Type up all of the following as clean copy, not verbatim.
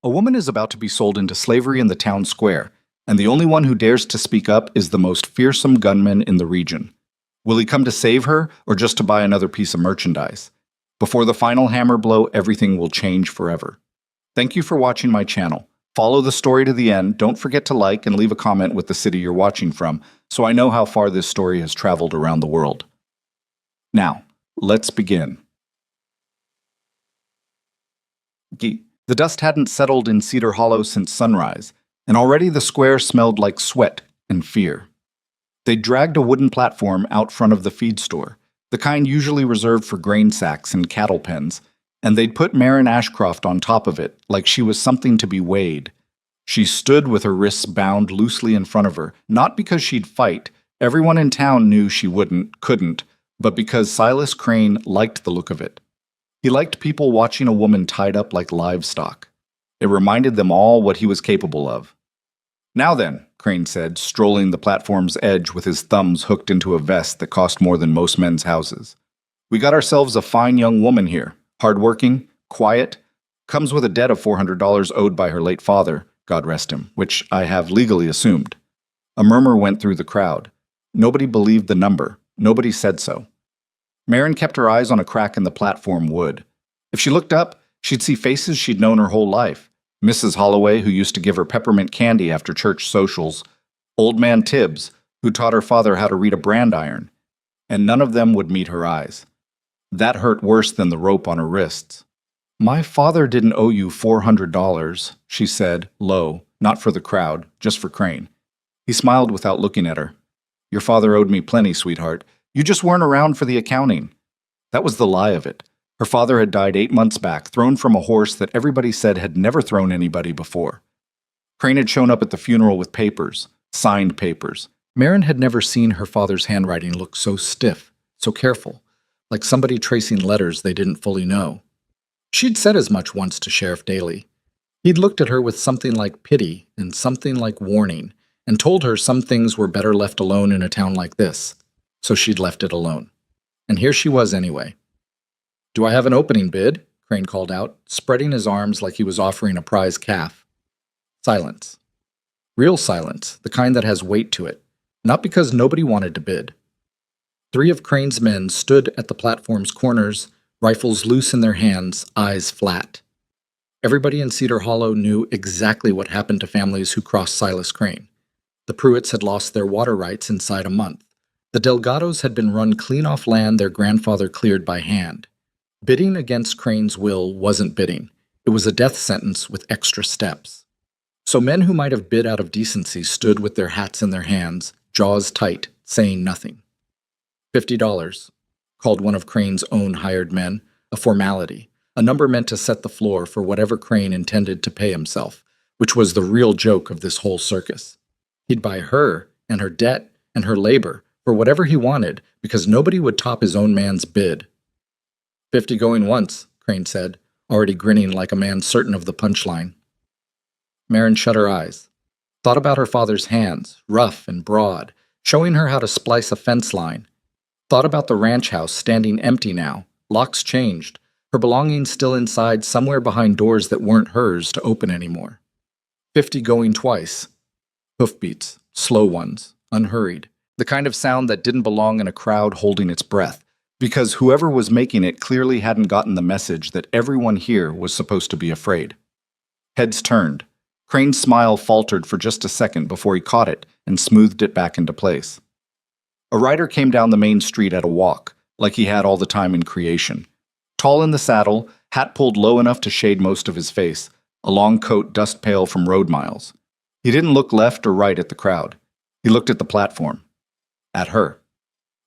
A woman is about to be sold into slavery in the town square, and the only one who dares to speak up is the most fearsome gunman in the region. Will he come to save her, or just to buy another piece of merchandise? Before the final hammer blow, everything will change forever. Thank you for watching my channel. Follow the story to the end. Don't forget to like and leave a comment with the city you're watching from, so I know how far this story has traveled around the world. Now, let's begin. The dust hadn't settled in Cedar Hollow since sunrise, and already the square smelled like sweat and fear. They dragged a wooden platform out front of the feed store, the kind usually reserved for grain sacks and cattle pens, and they'd put Marin Ashcroft on top of it like she was something to be weighed. She stood with her wrists bound loosely in front of her, not because she'd fight. Everyone in town knew she couldn't, but because Silas Crane liked the look of it. He liked people watching a woman tied up like livestock. It reminded them all what he was capable of. "Now then," Crane said, strolling the platform's edge with his thumbs hooked into a vest that cost more than most men's houses. "We got ourselves a fine young woman here, hardworking, quiet, comes with a debt of $400 owed by her late father, God rest him, which I have legally assumed." A murmur went through the crowd. Nobody believed the number. Nobody said so. Marin kept her eyes on a crack in the platform wood. If she looked up, she'd see faces she'd known her whole life. Mrs. Holloway, who used to give her peppermint candy after church socials. Old Man Tibbs, who taught her father how to read a brand iron. And none of them would meet her eyes. That hurt worse than the rope on her wrists. "My father didn't owe you $400, she said, low, not for the crowd, just for Crane. He smiled without looking at her. "Your father owed me plenty, sweetheart. You just weren't around for the accounting." That was the lie of it. Her father had died 8 months back, thrown from a horse that everybody said had never thrown anybody before. Crane had shown up at the funeral with papers, signed papers. Marin had never seen her father's handwriting look so stiff, so careful, like somebody tracing letters they didn't fully know. She'd said as much once to Sheriff Daly. He'd looked at her with something like pity and something like warning, and told her some things were better left alone in a town like this. So she'd left it alone. And here she was anyway. "Do I have an opening bid?" Crane called out, spreading his arms like he was offering a prize calf. Silence. Real silence, the kind that has weight to it, not because nobody wanted to bid. 3 of Crane's men stood at the platform's corners, rifles loose in their hands, eyes flat. Everybody in Cedar Hollow knew exactly what happened to families who crossed Silas Crane. The Pruitts had lost their water rights inside a month. The Delgados had been run clean off land their grandfather cleared by hand. Bidding against Crane's will wasn't bidding. It was a death sentence with extra steps. So men who might have bid out of decency stood with their hats in their hands, jaws tight, saying nothing. $50, called one of Crane's own hired men, a formality, a number meant to set the floor for whatever Crane intended to pay himself, which was the real joke of this whole circus. He'd buy her, and her debt, and her labor, for whatever he wanted, because nobody would top his own man's bid. "50 going once," Crane said, already grinning like a man certain of the punchline. Marin shut her eyes, thought about her father's hands, rough and broad, showing her how to splice a fence line, thought about the ranch house standing empty now, locks changed, her belongings still inside somewhere behind doors that weren't hers to open anymore. 50 going twice. Hoofbeats, slow ones, unhurried. The kind of sound that didn't belong in a crowd holding its breath, because whoever was making it clearly hadn't gotten the message that everyone here was supposed to be afraid. Heads turned. Crane's smile faltered for just a second before he caught it and smoothed it back into place. A rider came down the main street at a walk, like he had all the time in creation. Tall in the saddle, hat pulled low enough to shade most of his face, a long coat dust pale from road miles. He didn't look left or right at the crowd. He looked at the platform. At her.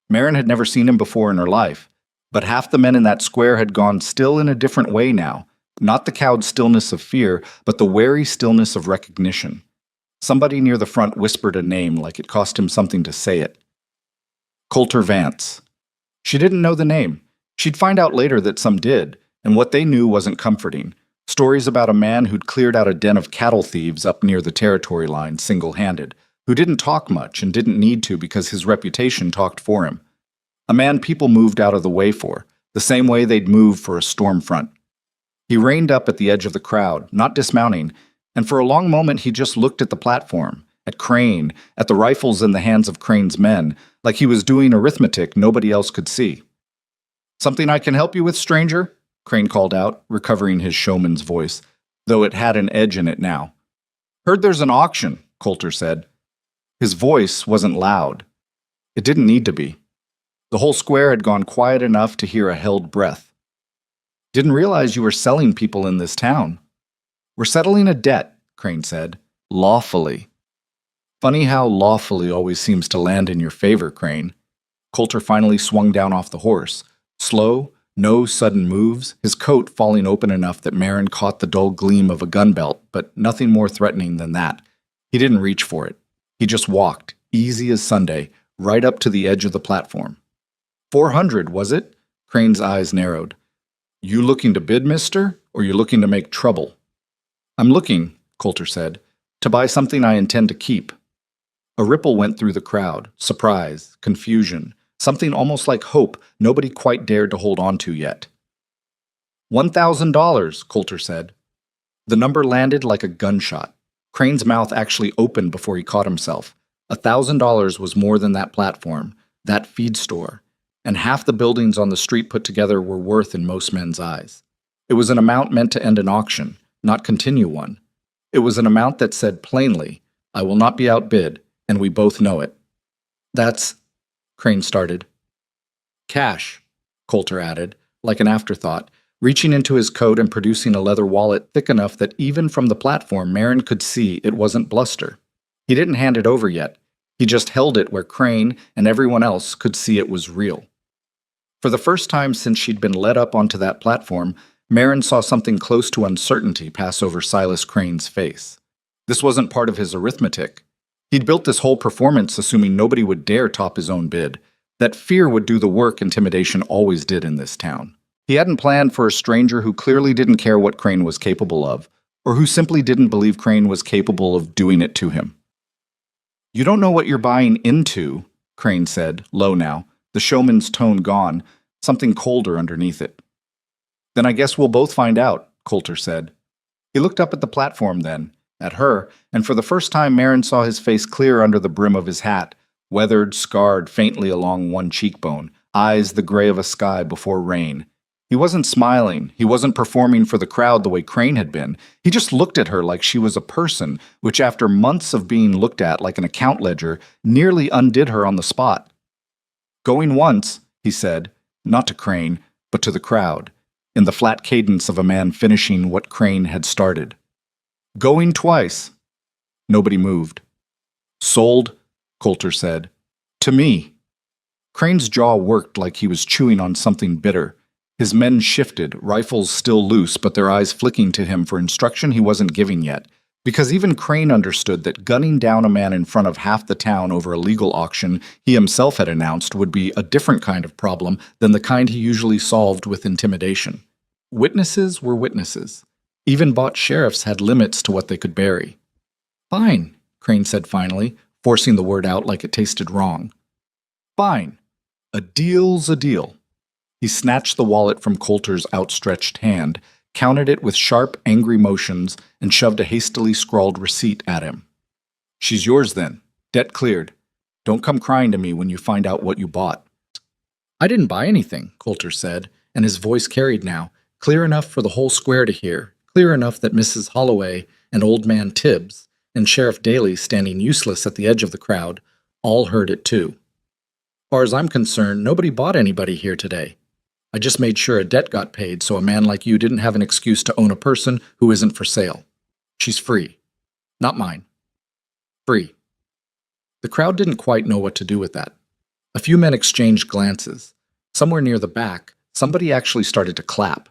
Marin had never seen him before in her life, but half the men in that square had gone still in a different way now, not the cowed stillness of fear, but the wary stillness of recognition. Somebody near the front whispered a name like it cost him something to say it. Coulter Vance. She didn't know the name. She'd find out later that some did, and what they knew wasn't comforting. Stories about a man who'd cleared out a den of cattle thieves up near the territory line single-handed, who didn't talk much and didn't need to because his reputation talked for him. A man people moved out of the way for, the same way they'd move for a storm front. He reined up at the edge of the crowd, not dismounting, and for a long moment he just looked at the platform, at Crane, at the rifles in the hands of Crane's men, like he was doing arithmetic nobody else could see. "Something I can help you with, stranger?" Crane called out, recovering his showman's voice, though it had an edge in it now. "Heard there's an auction," Coulter said. His voice wasn't loud. It didn't need to be. The whole square had gone quiet enough to hear a held breath. "Didn't realize you were selling people in this town." "We're settling a debt," Crane said. "Lawfully." "Funny how lawfully always seems to land in your favor, Crane." Coulter finally swung down off the horse. Slow, no sudden moves, his coat falling open enough that Marin caught the dull gleam of a gun belt, but nothing more threatening than that. He didn't reach for it. He just walked, easy as Sunday, right up to the edge of the platform. 400, was it? Crane's eyes narrowed. "You looking to bid, mister, or you looking to make trouble?" "I'm looking," Coulter said, "to buy something I intend to keep." A ripple went through the crowd, surprise, confusion, something almost like hope nobody quite dared to hold on to yet. $1,000, Coulter said. The number landed like a gunshot. Crane's mouth actually opened before he caught himself. $1,000 was more than that platform, that feed store, and half the buildings on the street put together were worth in most men's eyes. It was an amount meant to end an auction, not continue one. It was an amount that said plainly, "I will not be outbid, and we both know it." "That's," Crane started. "Cash," Coulter added, like an afterthought, reaching into his coat and producing a leather wallet thick enough that even from the platform Marin could see it wasn't bluster. He didn't hand it over yet. He just held it where Crane and everyone else could see it was real. For the first time since she'd been led up onto that platform, Marin saw something close to uncertainty pass over Silas Crane's face. This wasn't part of his arithmetic. He'd built this whole performance assuming nobody would dare top his own bid, that fear would do the work intimidation always did in this town. He hadn't planned for a stranger who clearly didn't care what Crane was capable of, or who simply didn't believe Crane was capable of doing it to him. "You don't know what you're buying into," Crane said, low now, the showman's tone gone, something colder underneath it. "Then I guess we'll both find out," Coulter said. He looked up at the platform then, at her, and for the first time Marin saw his face clear under the brim of his hat, weathered, scarred faintly along one cheekbone, eyes the gray of a sky before rain. He wasn't smiling, he wasn't performing for the crowd the way Crane had been. He just looked at her like she was a person, which after months of being looked at like an account ledger, nearly undid her on the spot. "Going once," he said, not to Crane, but to the crowd, in the flat cadence of a man finishing what Crane had started. "Going twice." Nobody moved. "Sold," Coulter said. "To me." Crane's jaw worked like he was chewing on something bitter. His men shifted, rifles still loose, but their eyes flicking to him for instruction he wasn't giving yet, because even Crane understood that gunning down a man in front of half the town over a legal auction he himself had announced would be a different kind of problem than the kind he usually solved with intimidation. Witnesses were witnesses. Even bought sheriffs had limits to what they could bury. "Fine," Crane said finally, forcing the word out like it tasted wrong. "Fine. A deal's a deal." He snatched the wallet from Coulter's outstretched hand, counted it with sharp, angry motions, and shoved a hastily scrawled receipt at him. "She's yours then. Debt cleared. Don't come crying to me when you find out what you bought." "I didn't buy anything," Coulter said, and his voice carried now, clear enough for the whole square to hear, clear enough that Mrs. Holloway and Old Man Tibbs and Sheriff Daly, standing useless at the edge of the crowd, all heard it too. "Far as I'm concerned, nobody bought anybody here today. I just made sure a debt got paid so a man like you didn't have an excuse to own a person who isn't for sale. She's free. Not mine. Free." The crowd didn't quite know what to do with that. A few men exchanged glances. Somewhere near the back, somebody actually started to clap.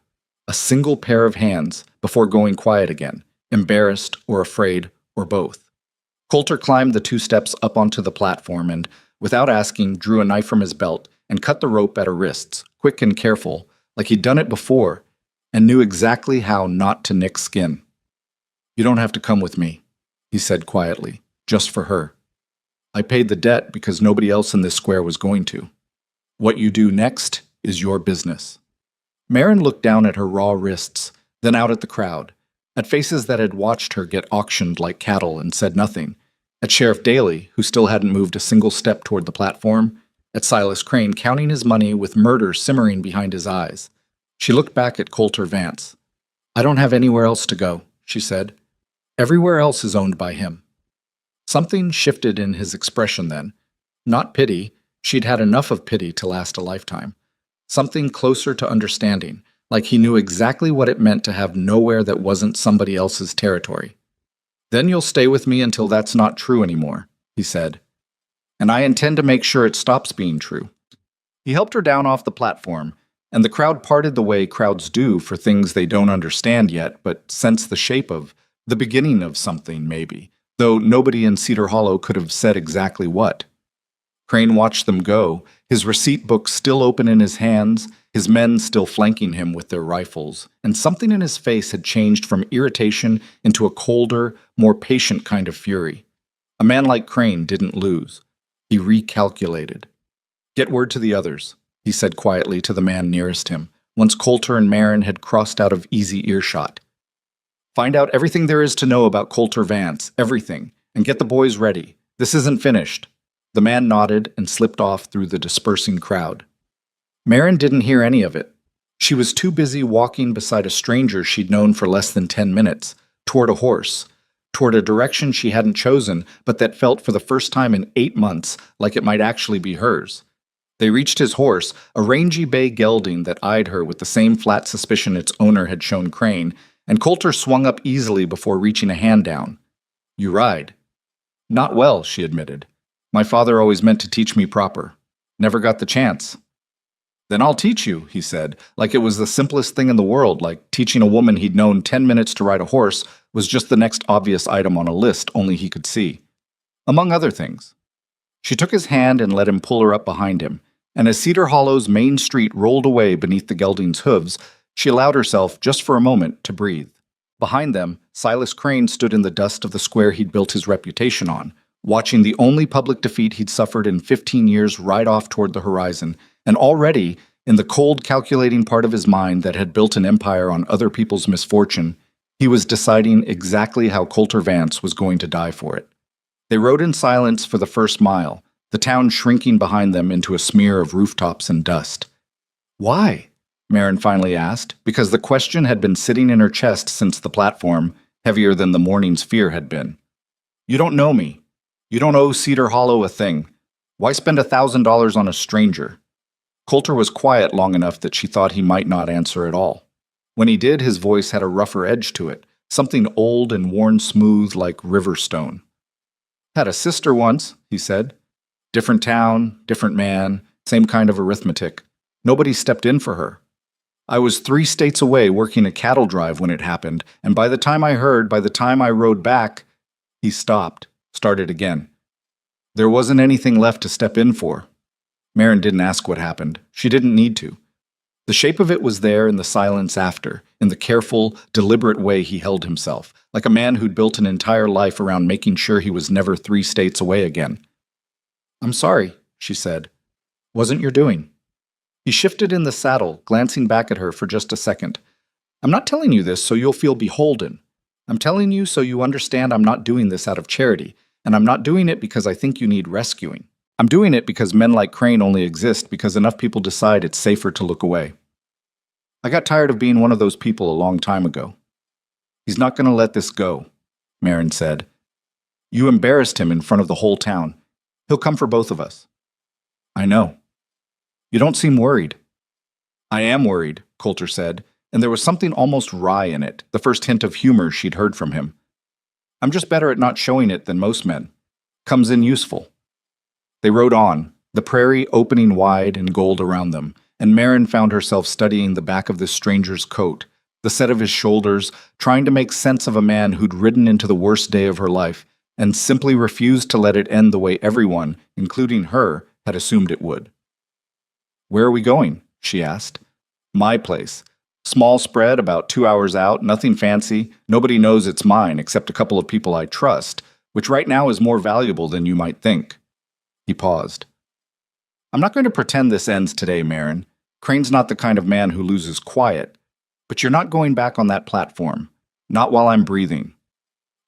A single pair of hands, before going quiet again, embarrassed or afraid or both. Coulter climbed the 2 steps up onto the platform and, without asking, drew a knife from his belt and cut the rope at her wrists, quick and careful, like he'd done it before, and knew exactly how not to nick skin. "You don't have to come with me," he said quietly, "just for her. I paid the debt because nobody else in this square was going to. What you do next is your business." Marin looked down at her raw wrists, then out at the crowd, at faces that had watched her get auctioned like cattle and said nothing, at Sheriff Daly, who still hadn't moved a single step toward the platform, at Silas Crane counting his money with murder simmering behind his eyes. She looked back at Coulter Vance. "I don't have anywhere else to go," she said. "Everywhere else is owned by him." Something shifted in his expression then. Not pity. She'd had enough of pity to last a lifetime. Something closer to understanding, like he knew exactly what it meant to have nowhere that wasn't somebody else's territory. "Then you'll stay with me until that's not true anymore," he said. "And I intend to make sure it stops being true." He helped her down off the platform, and the crowd parted the way crowds do for things they don't understand yet but sense the shape of, the beginning of something, maybe, though nobody in Cedar Hollow could have said exactly what. Crane watched them go, his receipt book still open in his hands, his men still flanking him with their rifles, and something in his face had changed from irritation into a colder, more patient kind of fury. A man like Crane didn't lose. He recalculated. "Get word to the others," he said quietly to the man nearest him, once Coulter and Marin had crossed out of easy earshot. "Find out everything there is to know about Coulter Vance, everything, and get the boys ready. This isn't finished." The man nodded and slipped off through the dispersing crowd. Marin didn't hear any of it. She was too busy walking beside a stranger she'd known for less than 10 minutes, toward a horse, toward a direction she hadn't chosen, but that felt for the first time in 8 months like it might actually be hers. They reached his horse, a rangy bay gelding that eyed her with the same flat suspicion its owner had shown Crane, and Coulter swung up easily before reaching a hand down. "You ride." "Not well," she admitted. "My father always meant to teach me proper. Never got the chance." "Then I'll teach you," he said, like it was the simplest thing in the world, like teaching a woman he'd known 10 minutes to ride a horse was just the next obvious item on a list only he could see. Among other things. She took his hand and let him pull her up behind him, and as Cedar Hollow's main street rolled away beneath the gelding's hooves, she allowed herself, just for a moment, to breathe. Behind them, Silas Crane stood in the dust of the square he'd built his reputation on, watching the only public defeat he'd suffered in 15 years ride off toward the horizon, and already, in the cold calculating part of his mind that had built an empire on other people's misfortune, he was deciding exactly how Coulter Vance was going to die for it. They rode in silence for the first mile, the town shrinking behind them into a smear of rooftops and dust. "Why?" Marin finally asked, because the question had been sitting in her chest since the platform, heavier than the morning's fear had been. "You don't know me. You don't owe Cedar Hollow a thing. Why spend $1,000 on a stranger?" Coulter was quiet long enough that she thought he might not answer at all. When he did, his voice had a rougher edge to it, something old and worn smooth like river stone. "Had a sister once," he said. "Different town, different man, same kind of arithmetic. Nobody stepped in for her. I was 3 states away working a cattle drive when it happened, and by the time I rode back..." He stopped, started again. "There wasn't anything left to step in for." Marin didn't ask what happened. She didn't need to. The shape of it was there in the silence after, in the careful, deliberate way he held himself, like a man who'd built an entire life around making sure he was never 3 states away again. "I'm sorry," she said. "Wasn't your doing." He shifted in the saddle, glancing back at her for just a second. "I'm not telling you this so you'll feel beholden. I'm telling you so you understand I'm not doing this out of charity, and I'm not doing it because I think you need rescuing. I'm doing it because men like Crane only exist because enough people decide it's safer to look away. I got tired of being one of those people a long time ago." "He's not going to let this go," Marin said. "You embarrassed him in front of the whole town. He'll come for both of us." "I know." "You don't seem worried." "I am worried," Coulter said, and there was something almost wry in it, the first hint of humor she'd heard from him. "I'm just better at not showing it than most men. Comes in useful." They rode on, the prairie opening wide in gold around them, and Marin found herself studying the back of this stranger's coat, the set of his shoulders, trying to make sense of a man who'd ridden into the worst day of her life and simply refused to let it end the way everyone, including her, had assumed it would. "Where are we going?" she asked. "My place. Small spread, about 2 hours out, nothing fancy. Nobody knows it's mine except a couple of people I trust, which right now is more valuable than you might think." He paused. "I'm not going to pretend this ends today, Marin. Crane's not the kind of man who loses quiet. But you're not going back on that platform. Not while I'm breathing.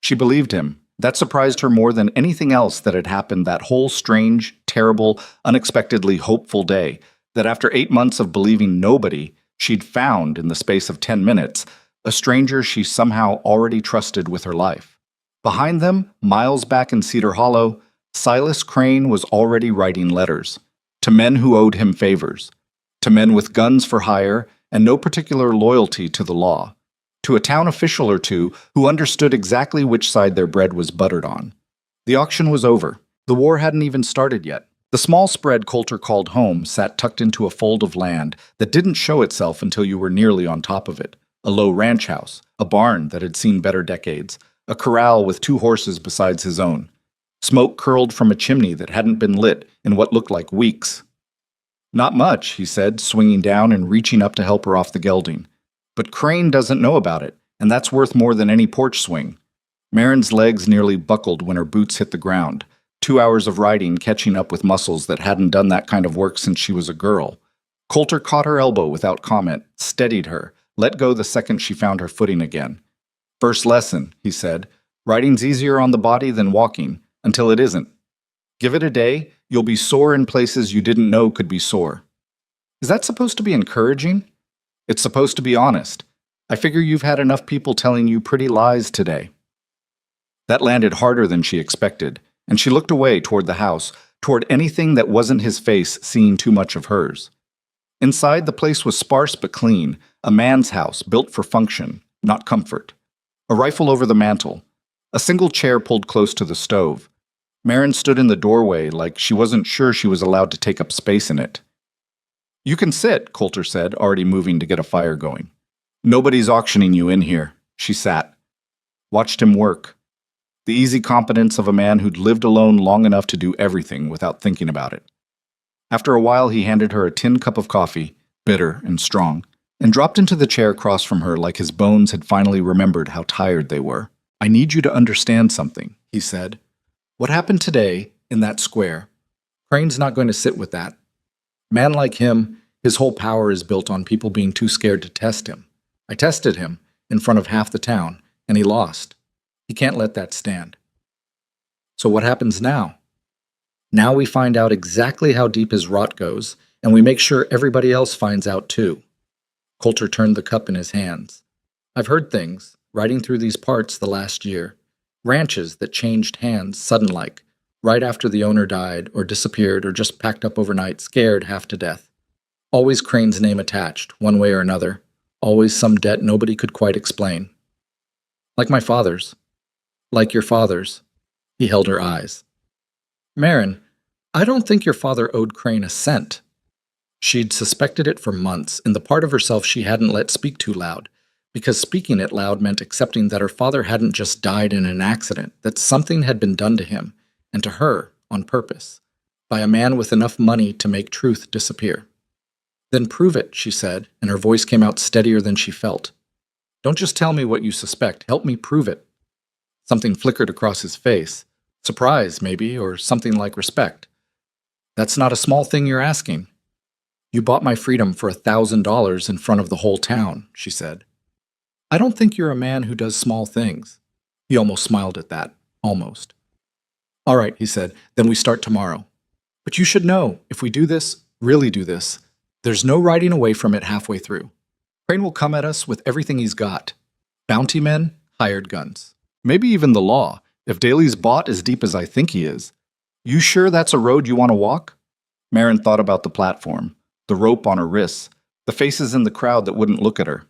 She believed him. That surprised her more than anything else that had happened that whole strange, terrible, unexpectedly hopeful day, that after 8 months of believing nobody, she'd found, in the space of 10 minutes, a stranger she somehow already trusted with her life. Behind them, miles back in Cedar Hollow, Silas Crane was already writing letters to men who owed him favors, to men with guns for hire and no particular loyalty to the law, to a town official or two who understood exactly which side their bread was buttered on. The auction was over. The war hadn't even started yet. The small spread Coulter called home sat tucked into a fold of land that didn't show itself until you were nearly on top of it. A low ranch house, a barn that had seen better decades, a corral with 2 horses besides his own. Smoke curled from a chimney that hadn't been lit in what looked like weeks. "Not much," he said, swinging down and reaching up to help her off the gelding. "But Crane doesn't know about it, and that's worth more than any porch swing." Marin's legs nearly buckled when her boots hit the ground. 2 hours of riding catching up with muscles that hadn't done that kind of work since she was a girl. Coulter caught her elbow without comment, steadied her, let go the second she found her footing again. "First lesson," he said. "Riding's easier on the body than walking, until it isn't. Give it a day, you'll be sore in places you didn't know could be sore." Is that supposed to be encouraging? It's supposed to be honest. I figure you've had enough people telling you pretty lies today. That landed harder than she expected, and she looked away toward the house, toward anything that wasn't his face seeing too much of hers. Inside, the place was sparse but clean, a man's house built for function, not comfort. A rifle over the mantel, a single chair pulled close to the stove. Marin stood in the doorway like she wasn't sure she was allowed to take up space in it. "You can sit," Coulter said, already moving to get a fire going. "Nobody's auctioning you in here." She sat. Watched him work. The easy competence of a man who'd lived alone long enough to do everything without thinking about it. After a while, he handed her a tin cup of coffee, bitter and strong, and dropped into the chair across from her like his bones had finally remembered how tired they were. "I need you to understand something," he said. "What happened today, in that square, Crane's not going to sit with that. Man like him, his whole power is built on people being too scared to test him. I tested him, in front of half the town, and he lost. He can't let that stand. So what happens now? Now we find out exactly how deep his rot goes, and we make sure everybody else finds out too." Coulter turned the cup in his hands. "I've heard things, riding through these parts the last year. Ranches that changed hands sudden-like, right after the owner died, or disappeared, or just packed up overnight, scared half to death. Always Crane's name attached, one way or another. Always some debt nobody could quite explain. Like my father's. Like your father's." He held her eyes. "Marin, I don't think your father owed Crane a cent." She'd suspected it for months, in the part of herself she hadn't let speak too loud, because speaking it loud meant accepting that her father hadn't just died in an accident, that something had been done to him, and to her, on purpose, by a man with enough money to make truth disappear. "Then prove it," she said, and her voice came out steadier than she felt. "Don't just tell me what you suspect, help me prove it." Something flickered across his face. Surprise, maybe, or something like respect. "That's not a small thing you're asking." "You bought my freedom for $1,000 in front of the whole town," she said. "I don't think you're a man who does small things." He almost smiled at that. Almost. "All right," he said, "then we start tomorrow. But you should know, if we do this, really do this, there's no riding away from it halfway through. Crane will come at us with everything he's got. Bounty men, hired guns. Maybe even the law, if Daly's bought as deep as I think he is. You sure that's a road you want to walk?" Marin thought about the platform, the rope on her wrists, the faces in the crowd that wouldn't look at her.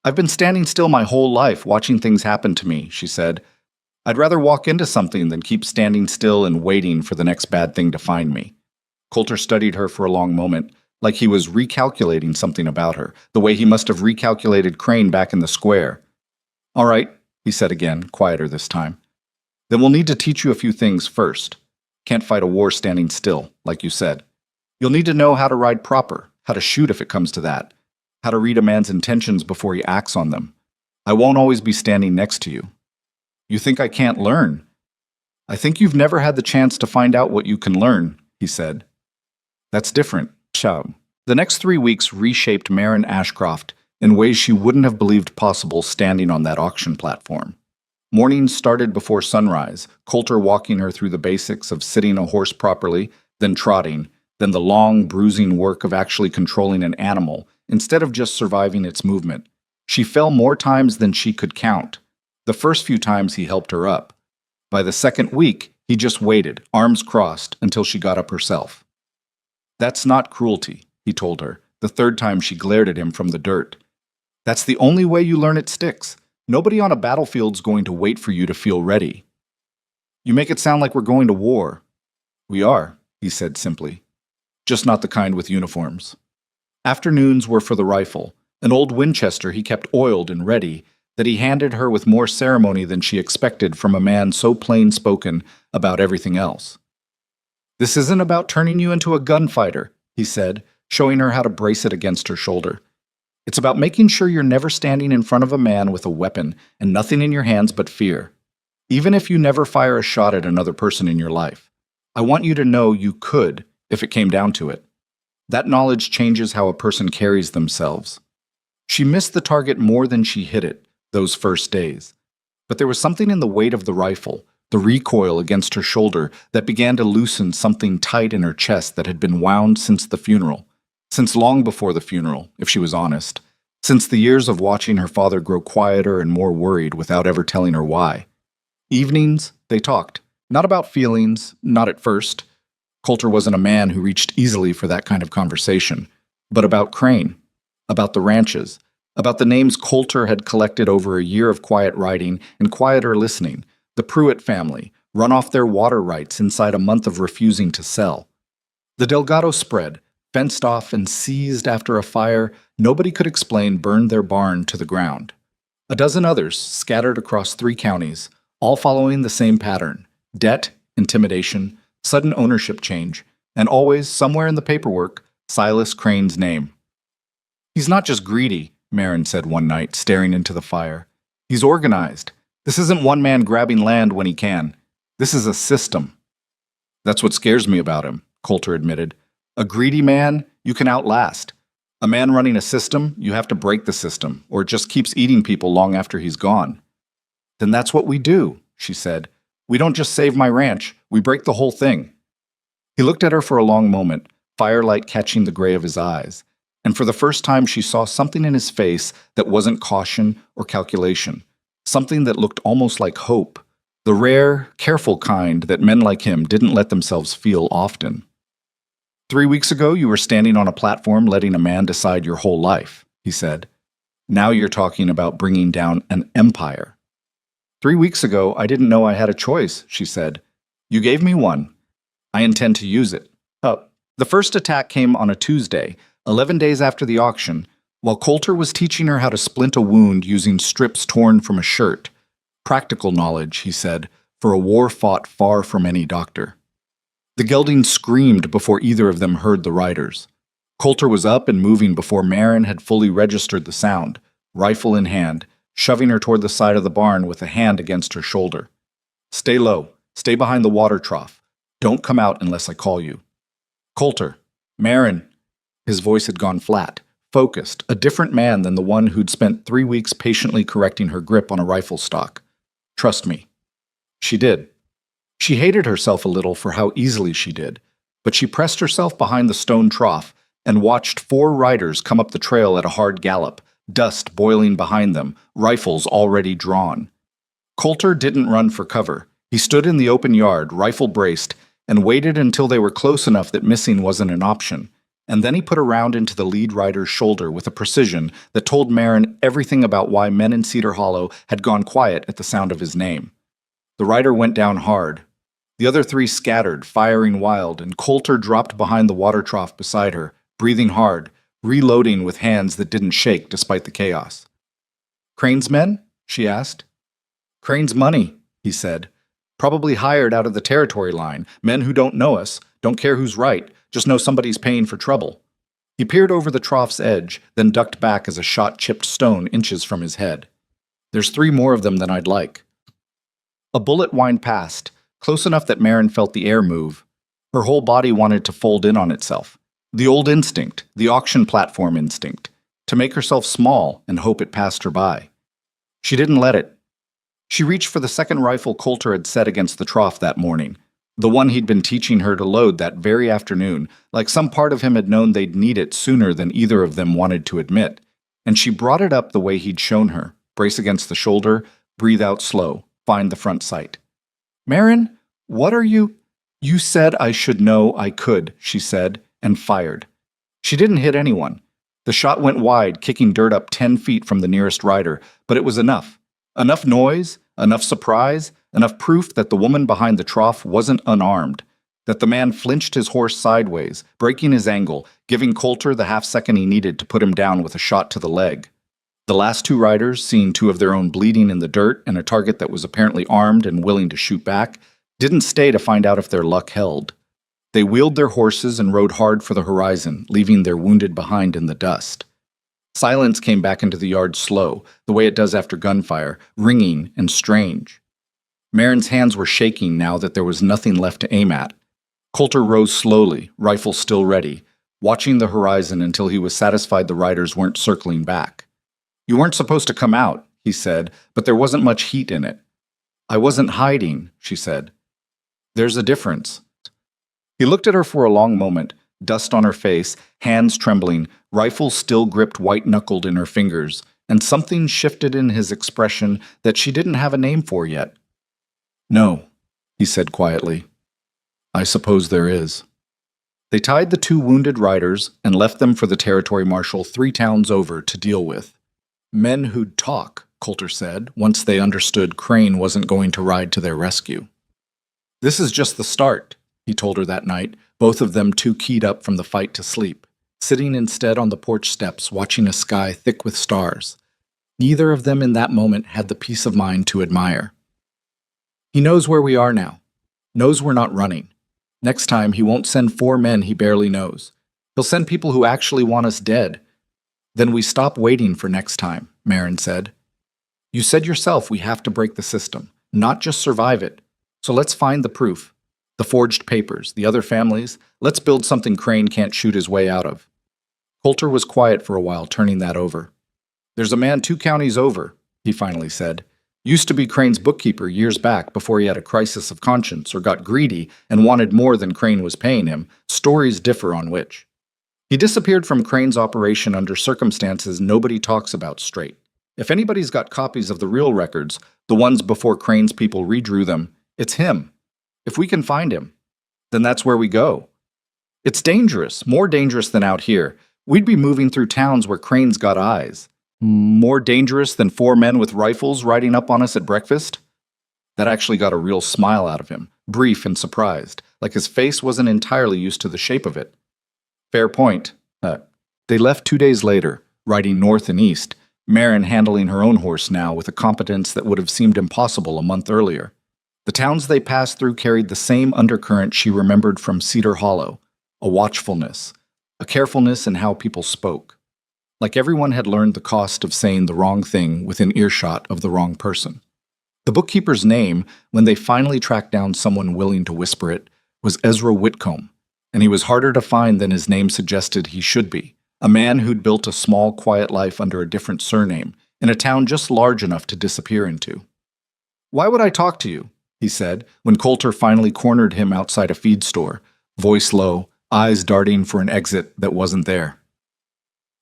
"I've been standing still my whole life, watching things happen to me," she said. "I'd rather walk into something than keep standing still and waiting for the next bad thing to find me." Coulter studied her for a long moment, like he was recalculating something about her, the way he must have recalculated Crane back in the square. "All right," he said again, quieter this time. "Then we'll need to teach you a few things first. Can't fight a war standing still, like you said. You'll need to know how to ride proper, how to shoot if it comes to that, how to read a man's intentions before he acts on them. I won't always be standing next to you." "You think I can't learn?" "I think you've never had the chance to find out what you can learn," he said. "That's different." The next 3 weeks reshaped Marin Ashcroft in ways she wouldn't have believed possible standing on that auction platform. Mornings started before sunrise, Coulter walking her through the basics of sitting a horse properly, then trotting, then the long, bruising work of actually controlling an animal instead of just surviving its movement. She fell more times than she could count. The first few times he helped her up. By the second week, he just waited, arms crossed, until she got up herself. "That's not cruelty," he told her, the third time she glared at him from the dirt. "That's the only way you learn it sticks. Nobody on a battlefield's going to wait for you to feel ready." "You make it sound like we're going to war." "We are," he said simply. "Just not the kind with uniforms." Afternoons were for the rifle, an old Winchester he kept oiled and ready, that he handed her with more ceremony than she expected from a man so plain-spoken about everything else. "This isn't about turning you into a gunfighter," he said, showing her how to brace it against her shoulder. "It's about making sure you're never standing in front of a man with a weapon and nothing in your hands but fear. Even if you never fire a shot at another person in your life, I want you to know you could if it came down to it. That knowledge changes how a person carries themselves." She missed the target more than she hit it those first days. But there was something in the weight of the rifle, the recoil against her shoulder, that began to loosen something tight in her chest that had been wound since the funeral. Since long before the funeral, if she was honest. Since the years of watching her father grow quieter and more worried without ever telling her why. Evenings, they talked. Not about feelings, not at first. Coulter wasn't a man who reached easily for that kind of conversation. But about Crane. About the ranches. About the names Coulter had collected over a year of quiet writing and quieter listening. The Pruitt family, run off their water rights inside a month of refusing to sell. The Delgado spread, fenced off and seized after a fire nobody could explain, burned their barn to the ground. A dozen others scattered across 3 counties, all following the same pattern: debt, intimidation, sudden ownership change, and always, somewhere in the paperwork, Silas Crane's name. "He's not just greedy," Marin said one night, staring into the fire. "He's organized. This isn't one man grabbing land when he can. This is a system." "That's what scares me about him," Coulter admitted. "A greedy man, you can outlast. A man running a system, you have to break the system, or it just keeps eating people long after he's gone." "Then that's what we do," she said. "We don't just save my ranch, we break the whole thing." He looked at her for a long moment, firelight catching the gray of his eyes. And for the first time she saw something in his face that wasn't caution or calculation, something that looked almost like hope, the rare, careful kind that men like him didn't let themselves feel often. "3 weeks ago you were standing on a platform letting a man decide your whole life," he said. "Now you're talking about bringing down an empire." "3 weeks ago I didn't know I had a choice," she said. "You gave me one. I intend to use it." The first attack came on a Tuesday, 11 days after the auction, while Coulter was teaching her how to splint a wound using strips torn from a shirt. Practical knowledge, he said, for a war fought far from any doctor. The geldings screamed before either of them heard the riders. Coulter was up and moving before Marin had fully registered the sound, rifle in hand, shoving her toward the side of the barn with a hand against her shoulder. "Stay low. Stay behind the water trough. Don't come out unless I call you." "Coulter. Marin." His voice had gone flat, focused, a different man than the one who'd spent 3 weeks patiently correcting her grip on a rifle stock. "Trust me." She did. She hated herself a little for how easily she did, but she pressed herself behind the stone trough and watched 4 riders come up the trail at a hard gallop, dust boiling behind them, rifles already drawn. Coulter didn't run for cover. He stood in the open yard, rifle braced, and waited until they were close enough that missing wasn't an option. And then he put a round into the lead rider's shoulder with a precision that told Marin everything about why men in Cedar Hollow had gone quiet at the sound of his name. The rider went down hard. The other 3 scattered, firing wild, and Coulter dropped behind the water trough beside her, breathing hard, reloading with hands that didn't shake despite the chaos. "Crane's men?" she asked. "Crane's money," he said. "Probably hired out of the territory line, men who don't know us, don't care who's right, just know somebody's paying for trouble." He peered over the trough's edge, then ducked back as a shot chipped stone inches from his head. "There's 3 more of them than I'd like." A bullet whined past, close enough that Marin felt the air move. Her whole body wanted to fold in on itself. The old instinct, the auction platform instinct, to make herself small and hope it passed her by. She didn't let it. She reached for the second rifle Coulter had set against the trough that morning, the one he'd been teaching her to load that very afternoon, like some part of him had known they'd need it sooner than either of them wanted to admit. And she brought it up the way he'd shown her, brace against the shoulder, breathe out slow, find the front sight. "Marin, what are you—" "You said I should know I could," she said, and fired. She didn't hit anyone. The shot went wide, kicking dirt up 10 feet from the nearest rider, but it was enough. Enough noise, enough surprise, enough proof that the woman behind the trough wasn't unarmed, that the man flinched his horse sideways, breaking his angle, giving Coulter the half-second he needed to put him down with a shot to the leg. The last two riders, seeing two of their own bleeding in the dirt and a target that was apparently armed and willing to shoot back, didn't stay to find out if their luck held. They wheeled their horses and rode hard for the horizon, leaving their wounded behind in the dust. Silence came back into the yard slow, the way it does after gunfire, ringing and strange. Marin's hands were shaking now that there was nothing left to aim at. Coulter rose slowly, rifle still ready, watching the horizon until he was satisfied the riders weren't circling back. "You weren't supposed to come out," he said, "but there wasn't much heat in it." "I wasn't hiding," she said. "There's a difference." He looked at her for a long moment, dust on her face, hands trembling, rifle still gripped white-knuckled in her fingers, and something shifted in his expression that she didn't have a name for yet. "No," he said quietly. "I suppose there is." They tied the two wounded riders and left them for the territory marshal 3 towns over to deal with. "Men who'd talk," Coulter said, once they understood Crane wasn't going to ride to their rescue. "This is just the start," he told her that night, both of them too keyed up from the fight to sleep, sitting instead on the porch steps watching a sky thick with stars. Neither of them in that moment had the peace of mind to admire. "He knows where we are now. Knows we're not running. Next time, he won't send 4 men he barely knows. He'll send people who actually want us dead. Then we stop waiting for next time," Marin said. "You said yourself we have to break the system, not just survive it. So let's find the proof. The forged papers, the other families. Let's build something Crane can't shoot his way out of." Coulter was quiet for a while, turning that over. "There's a man 2 counties over," he finally said. "Used to be Crane's bookkeeper years back before he had a crisis of conscience or got greedy and wanted more than Crane was paying him. Stories differ on which. He disappeared from Crane's operation under circumstances nobody talks about straight. If anybody's got copies of the real records, the ones before Crane's people redrew them, it's him. If we can find him, then that's where we go. It's dangerous, more dangerous than out here. We'd be moving through towns where Crane's got eyes. More dangerous than 4 men with rifles riding up on us at breakfast?" That actually got a real smile out of him, brief and surprised, like his face wasn't entirely used to the shape of it. "Fair point." They left 2 days later, riding north and east, Marin handling her own horse now with a competence that would have seemed impossible a month earlier. The towns they passed through carried the same undercurrent she remembered from Cedar Hollow, a watchfulness, a carefulness in how people spoke. Like everyone had learned the cost of saying the wrong thing within earshot of the wrong person. The bookkeeper's name, when they finally tracked down someone willing to whisper it, was Ezra Whitcomb, and he was harder to find than his name suggested he should be, a man who'd built a small, quiet life under a different surname, in a town just large enough to disappear into. "Why would I talk to you?" he said, when Coulter finally cornered him outside a feed store, voice low, eyes darting for an exit that wasn't there.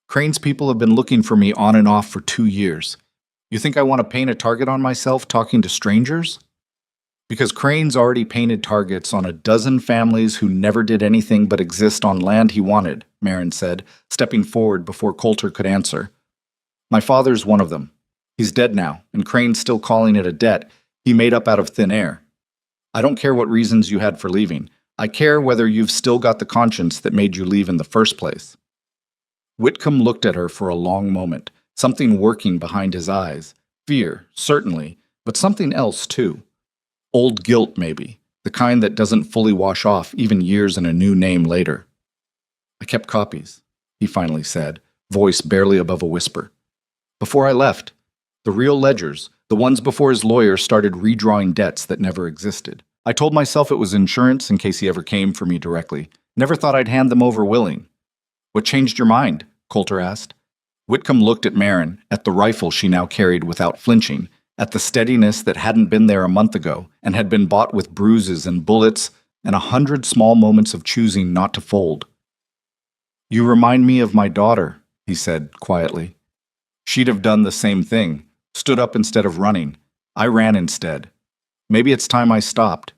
"Crane's people have been looking for me on and off for 2 years. You think I want to paint a target on myself talking to strangers?" "Because Crane's already painted targets on a dozen families who never did anything but exist on land he wanted," Marin said, stepping forward before Coulter could answer. "My father's one of them. He's dead now, and Crane's still calling it a debt he made up out of thin air. I don't care what reasons you had for leaving. I care whether you've still got the conscience that made you leave in the first place." Whitcomb looked at her for a long moment, something working behind his eyes. Fear, certainly, but something else too. Old guilt, maybe, the kind that doesn't fully wash off even years and a new name later. "I kept copies," he finally said, voice barely above a whisper. "Before I left. The real ledgers, the ones before his lawyer started redrawing debts that never existed. I told myself it was insurance in case he ever came for me directly. Never thought I'd hand them over willing." "What changed your mind?" Coulter asked. Whitcomb looked at Marin, at the rifle she now carried without flinching, at the steadiness that hadn't been there a month ago and had been bought with bruises and bullets and 100 small moments of choosing not to fold. "You remind me of my daughter," he said quietly. "She'd have done the same thing, stood up instead of running. I ran instead. Maybe it's time I stopped."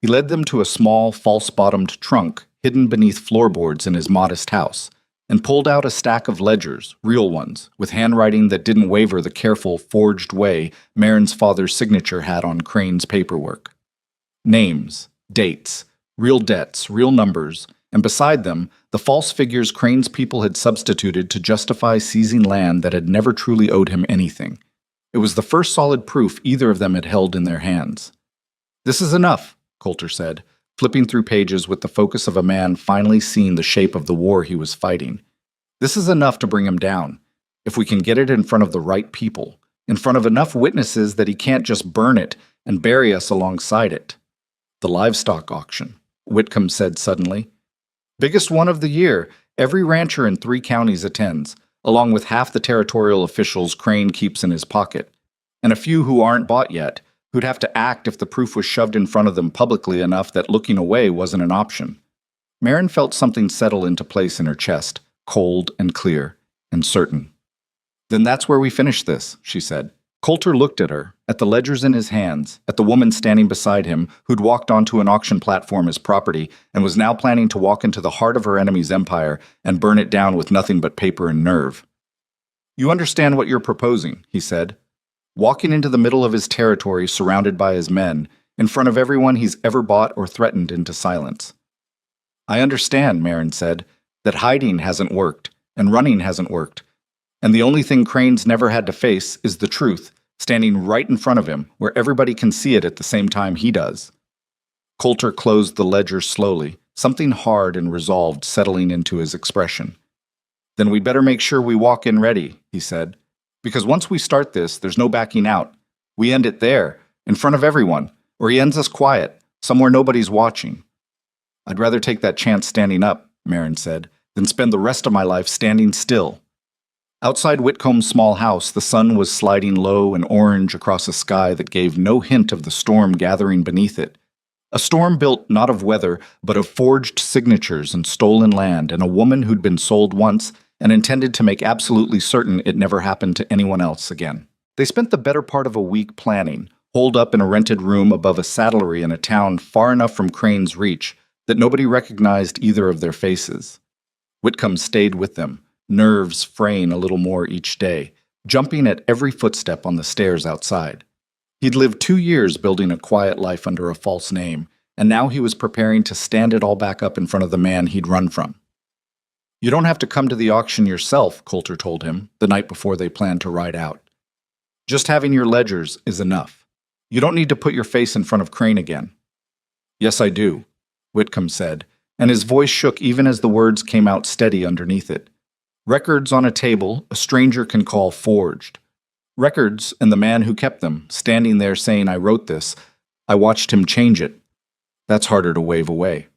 He led them to a small, false-bottomed trunk hidden beneath floorboards in his modest house, and pulled out a stack of ledgers, real ones, with handwriting that didn't waver the careful, forged way Marin's father's signature had on Crane's paperwork. Names, dates, real debts, real numbers, and beside them, the false figures Crane's people had substituted to justify seizing land that had never truly owed him anything. It was the first solid proof either of them had held in their hands. "This is enough," Coulter said, flipping through pages with the focus of a man finally seeing the shape of the war he was fighting. "This is enough to bring him down, if we can get it in front of the right people, in front of enough witnesses that he can't just burn it and bury us alongside it." "The livestock auction," Whitcomb said suddenly. "Biggest one of the year. Every rancher in 3 counties attends, along with half the territorial officials Crane keeps in his pocket, and a few who aren't bought yet, who'd have to act if the proof was shoved in front of them publicly enough that looking away wasn't an option." Marin felt something settle into place in her chest, cold and clear and certain. "Then that's where we finish this," she said. Coulter looked at her, at the ledgers in his hands, at the woman standing beside him who'd walked onto an auction platform as property and was now planning to walk into the heart of her enemy's empire and burn it down with nothing but paper and nerve. "You understand what you're proposing," he said. Walking into the middle of his territory surrounded by his men, in front of everyone he's ever bought or threatened into silence. "I understand," Marin said, "that hiding hasn't worked, and running hasn't worked, and the only thing Crane's never had to face is the truth, standing right in front of him, where everybody can see it at the same time he does." Coulter closed the ledger slowly, something hard and resolved settling into his expression. "Then we'd better make sure we walk in ready," he said. "Because once we start this, there's no backing out. We end it there, in front of everyone, or he ends us quiet, somewhere nobody's watching." "I'd rather take that chance standing up," Marin said, "than spend the rest of my life standing still." Outside Whitcomb's small house, the sun was sliding low and orange across a sky that gave no hint of the storm gathering beneath it. A storm built not of weather, but of forged signatures and stolen land, and a woman who'd been sold once and intended to make absolutely certain it never happened to anyone else again. They spent the better part of a week planning, holed up in a rented room above a saddlery in a town far enough from Crane's reach that nobody recognized either of their faces. Whitcomb stayed with them, nerves fraying a little more each day, jumping at every footstep on the stairs outside. He'd lived 2 years building a quiet life under a false name, and now he was preparing to stand it all back up in front of the man he'd run from. "You don't have to come to the auction yourself," Coulter told him, the night before they planned to ride out. "Just having your ledgers is enough. You don't need to put your face in front of Crane again." "Yes, I do," Whitcomb said, and his voice shook even as the words came out steady underneath it. "Records on a table a stranger can call forged. Records, and the man who kept them, standing there saying I wrote this, I watched him change it. That's harder to wave away.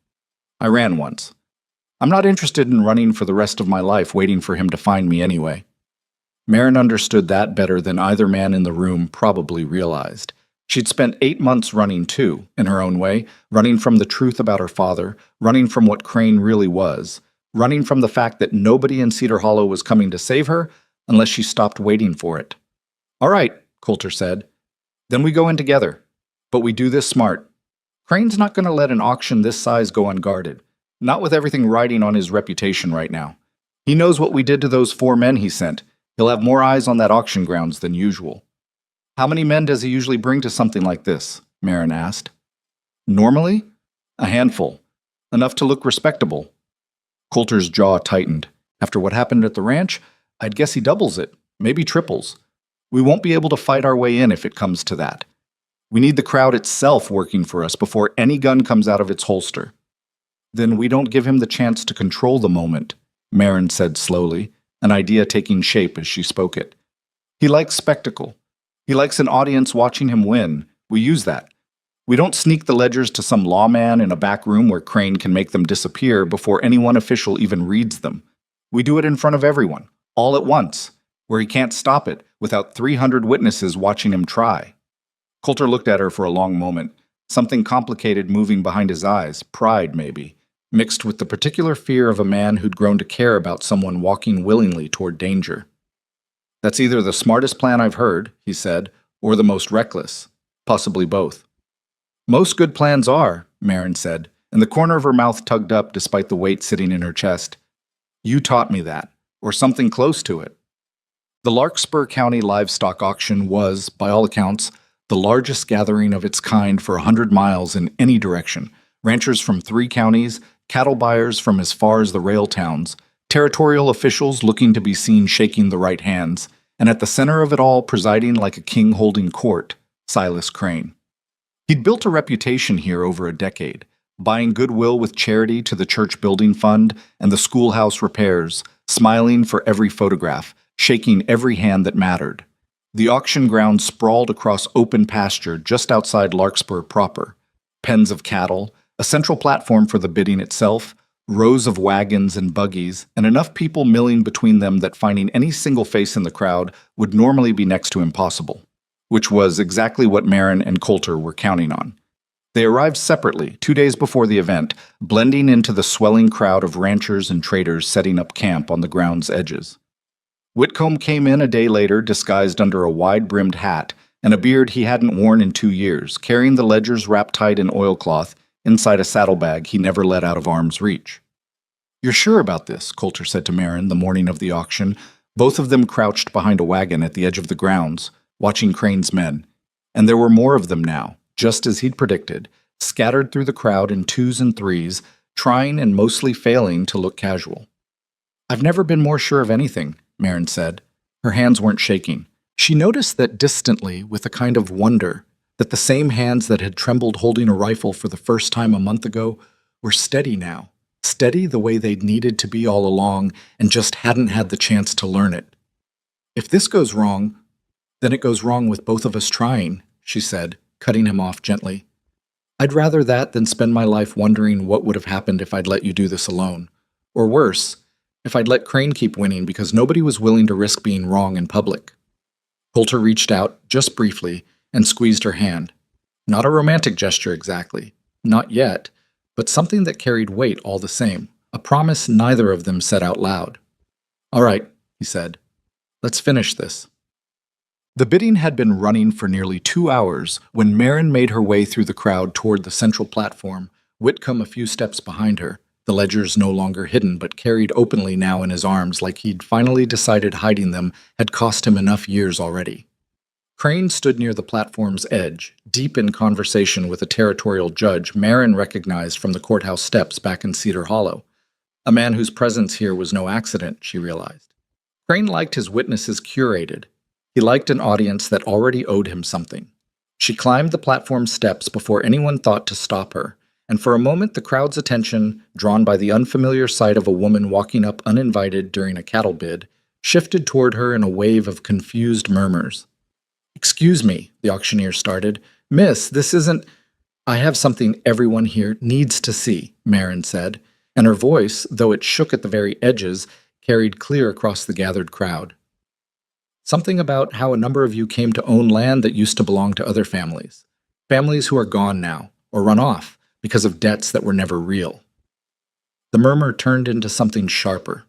I ran once. I'm not interested in running for the rest of my life waiting for him to find me anyway." Marin understood that better than either man in the room probably realized. She'd spent 8 months running too, in her own way, running from the truth about her father, running from what Crane really was, running from the fact that nobody in Cedar Hollow was coming to save her unless she stopped waiting for it. "All right," Coulter said. "Then we go in together. But we do this smart. Crane's not going to let an auction this size go unguarded. Not with everything riding on his reputation right now. He knows what we did to those 4 men he sent. He'll have more eyes on that auction grounds than usual." "How many men does he usually bring to something like this?" Marin asked. "Normally? A handful. Enough to look respectable." Coulter's jaw tightened. "After what happened at the ranch, I'd guess he doubles it, maybe triples. We won't be able to fight our way in if it comes to that. We need the crowd itself working for us before any gun comes out of its holster." "Then we don't give him the chance to control the moment," Marin said slowly, an idea taking shape as she spoke it. "He likes spectacle. He likes an audience watching him win. We use that. We don't sneak the ledgers to some lawman in a back room where Crane can make them disappear before any one official even reads them. We do it in front of everyone, all at once. where he can't stop it without 300 witnesses watching him try. Coulter looked at her for a long moment, something complicated moving behind his eyes, pride maybe, mixed with the particular fear of a man who'd grown to care about someone walking willingly toward danger. "That's either the smartest plan I've heard," he said, "or the most reckless. Possibly both." "Most good plans are," Marin said, and the corner of her mouth tugged up despite the weight sitting in her chest. "You taught me that, or something close to it." The Larkspur County Livestock Auction was, by all accounts, the largest gathering of its kind for 100 miles in any direction. Ranchers from 3 counties, cattle buyers from as far as the rail towns, territorial officials looking to be seen shaking the right hands, and at the center of it all, presiding like a king holding court, Silas Crane. He'd built a reputation here over a decade, buying goodwill with charity to the church building fund and the schoolhouse repairs, smiling for every photograph, shaking every hand that mattered. The auction ground sprawled across open pasture just outside Larkspur proper. Pens of cattle, a central platform for the bidding itself, rows of wagons and buggies, and enough people milling between them that finding any single face in the crowd would normally be next to impossible, which was exactly what Marin and Coulter were counting on. They arrived separately, 2 days before the event, blending into the swelling crowd of ranchers and traders setting up camp on the ground's edges. Whitcomb came in a day later, disguised under a wide-brimmed hat and a beard he hadn't worn in 2 years, carrying the ledgers wrapped tight in oilcloth inside a saddlebag he never let out of arm's reach. "You're sure about this?" Coulter said to Marin the morning of the auction, both of them crouched behind a wagon at the edge of the grounds, watching Crane's men. And there were more of them now, just as he'd predicted, scattered through the crowd in 2s and 3s, trying and mostly failing to look casual. "I've never been more sure of anything," Marin said. Her hands weren't shaking. She noticed that distantly, with a kind of wonder, that the same hands that had trembled holding a rifle for the first time a month ago were steady now, steady the way they'd needed to be all along and just hadn't had the chance to learn it. "If this goes wrong, then it goes wrong with both of us trying," she said, cutting him off gently. "I'd rather that than spend my life wondering what would have happened if I'd let you do this alone. Or worse, if I'd let Crane keep winning because nobody was willing to risk being wrong in public." Coulter reached out, just briefly, and squeezed her hand. Not a romantic gesture exactly. Not yet, but something that carried weight all the same, a promise neither of them said out loud. "All right," he said. "Let's finish this." The bidding had been running for nearly 2 hours when Marin made her way through the crowd toward the central platform, Whitcomb a few steps behind her, the ledgers no longer hidden but carried openly now in his arms like he'd finally decided hiding them had cost him enough years already. Crane stood near the platform's edge, deep in conversation with a territorial judge Marin recognized from the courthouse steps back in Cedar Hollow. A man whose presence here was no accident, she realized. Crane liked his witnesses curated. He liked an audience that already owed him something. She climbed the platform steps before anyone thought to stop her, and for a moment the crowd's attention, drawn by the unfamiliar sight of a woman walking up uninvited during a cattle bid, shifted toward her in a wave of confused murmurs. "Excuse me," the auctioneer started. "Miss, this isn't—" "I have something everyone here needs to see," Marin said, and her voice, though it shook at the very edges, carried clear across the gathered crowd. "Something about how a number of you came to own land that used to belong to other families. Families who are gone now, or run off, because of debts that were never real." The murmur turned into something sharper.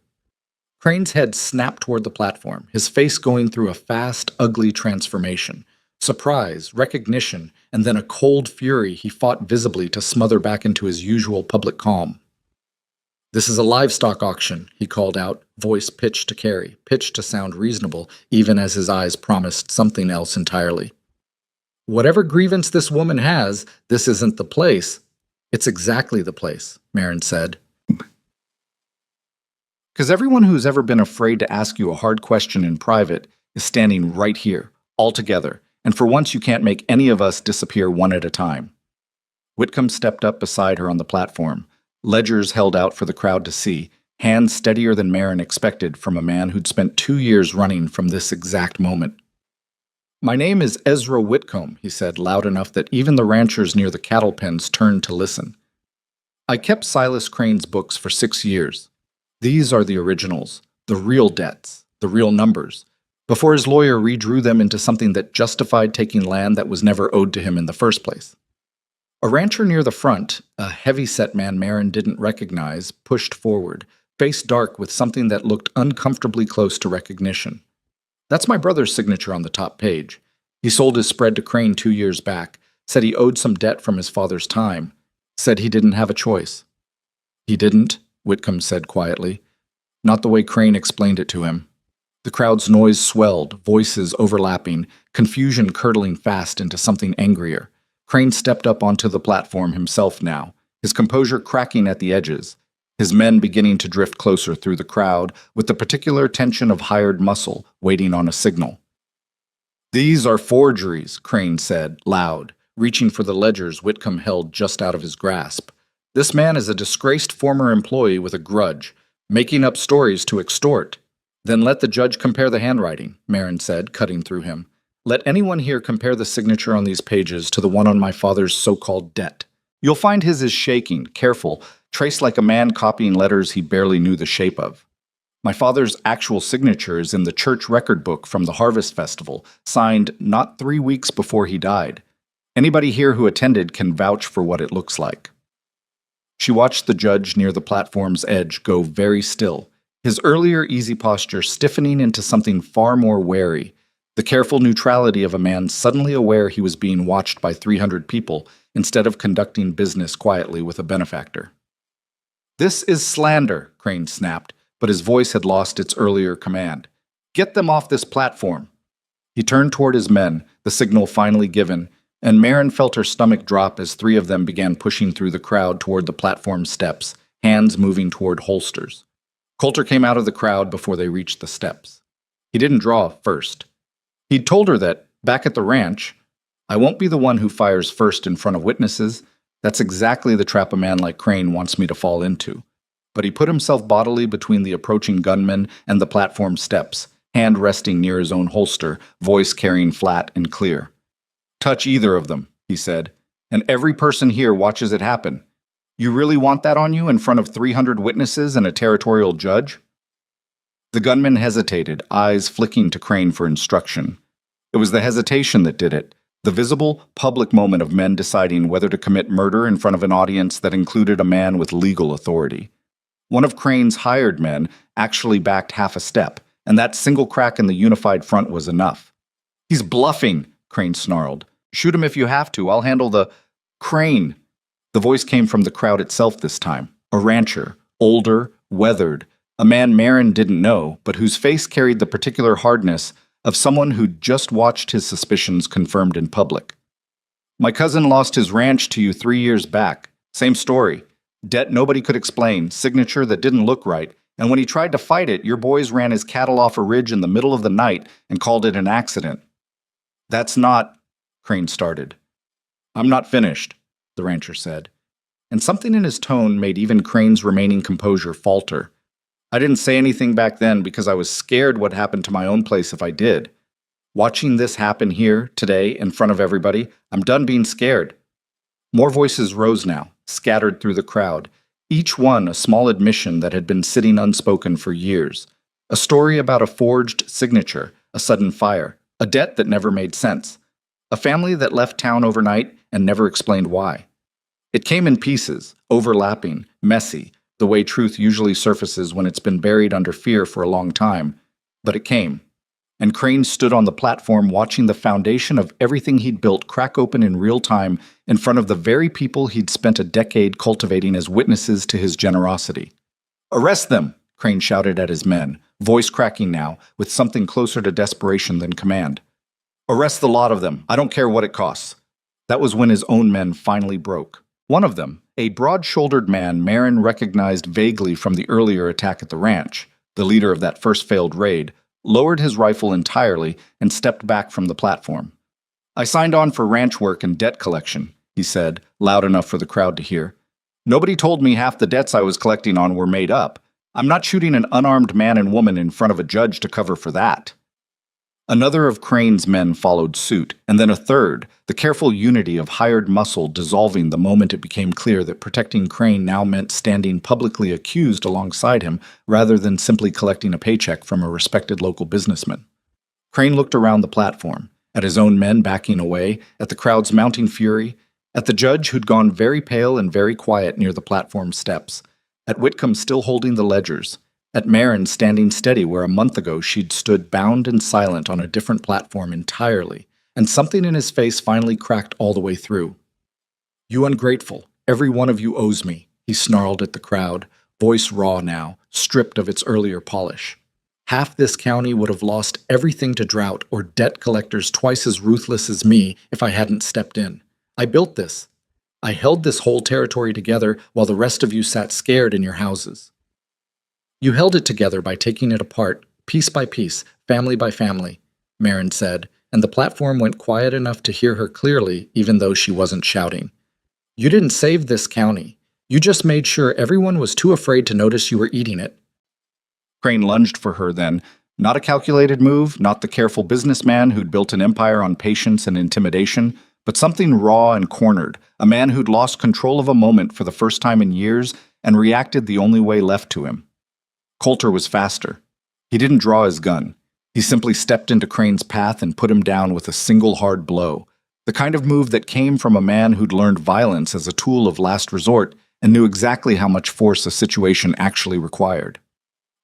Crane's head snapped toward the platform, his face going through a fast, ugly transformation. Surprise, recognition, and then a cold fury he fought visibly to smother back into his usual public calm. "This is a livestock auction," he called out, voice pitched to carry, pitched to sound reasonable, even as his eyes promised something else entirely. "Whatever grievance this woman has, this isn't the place." "It's exactly the place," Marin said. "Because everyone who's ever been afraid to ask you a hard question in private is standing right here, all together, and for once you can't make any of us disappear one at a time." Whitcomb stepped up beside her on the platform, ledgers held out for the crowd to see, hands steadier than Marin expected from a man who'd spent 2 years running from this exact moment. "My name is Ezra Whitcomb," he said, loud enough that even the ranchers near the cattle pens turned to listen. "I kept Silas Crane's books for 6 years. These are the originals, the real debts, the real numbers. before his lawyer redrew them into something that justified taking land that was never owed to him in the first place. A rancher near the front, a heavy-set man Marin didn't recognize, pushed forward, face dark with something that looked uncomfortably close to recognition. "That's my brother's signature on the top page. He sold his spread to Crane 2 years back, said he owed some debt from his father's time, said he didn't have a choice." "He didn't," Whitcomb said quietly. "Not the way Crane explained it to him." The crowd's noise swelled, voices overlapping, confusion curdling fast into something angrier. Crane stepped up onto the platform himself now, his composure cracking at the edges, his men beginning to drift closer through the crowd with the particular tension of hired muscle waiting on a signal. "These are forgeries," Crane said, loud, reaching for the ledgers Whitcomb held just out of his grasp. "This man is a disgraced former employee with a grudge, making up stories to extort." "Then let the judge compare the handwriting," Marin said, cutting through him. "Let anyone here compare the signature on these pages to the one on my father's so-called debt. You'll find his is shaking, careful, traced like a man copying letters he barely knew the shape of. My father's actual signature is in the church record book from the Harvest Festival, signed not 3 weeks before he died. Anybody here who attended can vouch for what it looks like." She watched the judge near the platform's edge go very still, his earlier easy posture stiffening into something far more wary, the careful neutrality of a man suddenly aware he was being watched by 300 people instead of conducting business quietly with a benefactor. "This is slander," Crane snapped, but his voice had lost its earlier command. "Get them off this platform." He turned toward his men, the signal finally given, and Marin felt her stomach drop as 3 of them began pushing through the crowd toward the platform steps, hands moving toward holsters. Coulter came out of the crowd before they reached the steps. He didn't draw first. He'd told her that, back at the ranch, "I won't be the one who fires first in front of witnesses. That's exactly the trap a man like Crane wants me to fall into." But he put himself bodily between the approaching gunman and the platform steps, hand resting near his own holster, voice carrying flat and clear. "Touch either of them," he said, "and every person here watches it happen. You really want that on you in front of 300 witnesses and a territorial judge?" The gunman hesitated, eyes flicking to Crane for instruction. It was the hesitation that did it, the visible, public moment of men deciding whether to commit murder in front of an audience that included a man with legal authority. One of Crane's hired men actually backed half a step, and that single crack in the unified front was enough. "He's bluffing," Crane snarled. "Shoot him if you have to. I'll handle the—" "Crane!" The voice came from the crowd itself this time. A rancher, older, weathered, a man Marin didn't know, but whose face carried the particular hardness of someone who'd just watched his suspicions confirmed in public. "My cousin lost his ranch to you 3 years back. Same story. Debt nobody could explain, signature that didn't look right, and when he tried to fight it, your boys ran his cattle off a ridge in the middle of the night and called it an accident." "That's not—" Crane started. "I'm not finished," the rancher said, and something in his tone made even Crane's remaining composure falter. "I didn't say anything back then because I was scared what happened to my own place if I did. Watching this happen here, today, in front of everybody, I'm done being scared." More voices rose now, scattered through the crowd, each one a small admission that had been sitting unspoken for years. A story about a forged signature, a sudden fire, a debt that never made sense, a family that left town overnight and never explained why. It came in pieces, overlapping, messy, the way truth usually surfaces when it's been buried under fear for a long time. But it came. And Crane stood on the platform watching the foundation of everything he'd built crack open in real time in front of the very people he'd spent a decade cultivating as witnesses to his generosity. "Arrest them!" Crane shouted at his men, voice cracking now, with something closer to desperation than command. "Arrest the lot of them. I don't care what it costs." That was when his own men finally broke. One of them, a broad-shouldered man Marin recognized vaguely from the earlier attack at the ranch, the leader of that first failed raid, lowered his rifle entirely and stepped back from the platform. "I signed on for ranch work and debt collection," he said, loud enough for the crowd to hear. "Nobody told me half the debts I was collecting on were made up. I'm not shooting an unarmed man and woman in front of a judge to cover for that." Another of Crane's men followed suit, and then a third, the careful unity of hired muscle dissolving the moment it became clear that protecting Crane now meant standing publicly accused alongside him rather than simply collecting a paycheck from a respected local businessman. Crane looked around the platform, at his own men backing away, at the crowd's mounting fury, at the judge who'd gone very pale and very quiet near the platform steps, at Whitcomb still holding the ledgers, at Marin standing steady where a month ago she'd stood bound and silent on a different platform entirely, and something in his face finally cracked all the way through. "You ungrateful, every one of you owes me," he snarled at the crowd, voice raw now, stripped of its earlier polish. "Half this county would have lost everything to drought or debt collectors twice as ruthless as me if I hadn't stepped in. I built this. I held this whole territory together while the rest of you sat scared in your houses." "You held it together by taking it apart, piece by piece, family by family," Marin said, and the platform went quiet enough to hear her clearly even though she wasn't shouting. "You didn't save this county. You just made sure everyone was too afraid to notice you were eating it." Crane lunged for her then, not a calculated move, not the careful businessman who'd built an empire on patience and intimidation, but something raw and cornered, a man who'd lost control of a moment for the first time in years and reacted the only way left to him. Coulter was faster. He didn't draw his gun. He simply stepped into Crane's path and put him down with a single hard blow, the kind of move that came from a man who'd learned violence as a tool of last resort and knew exactly how much force a situation actually required.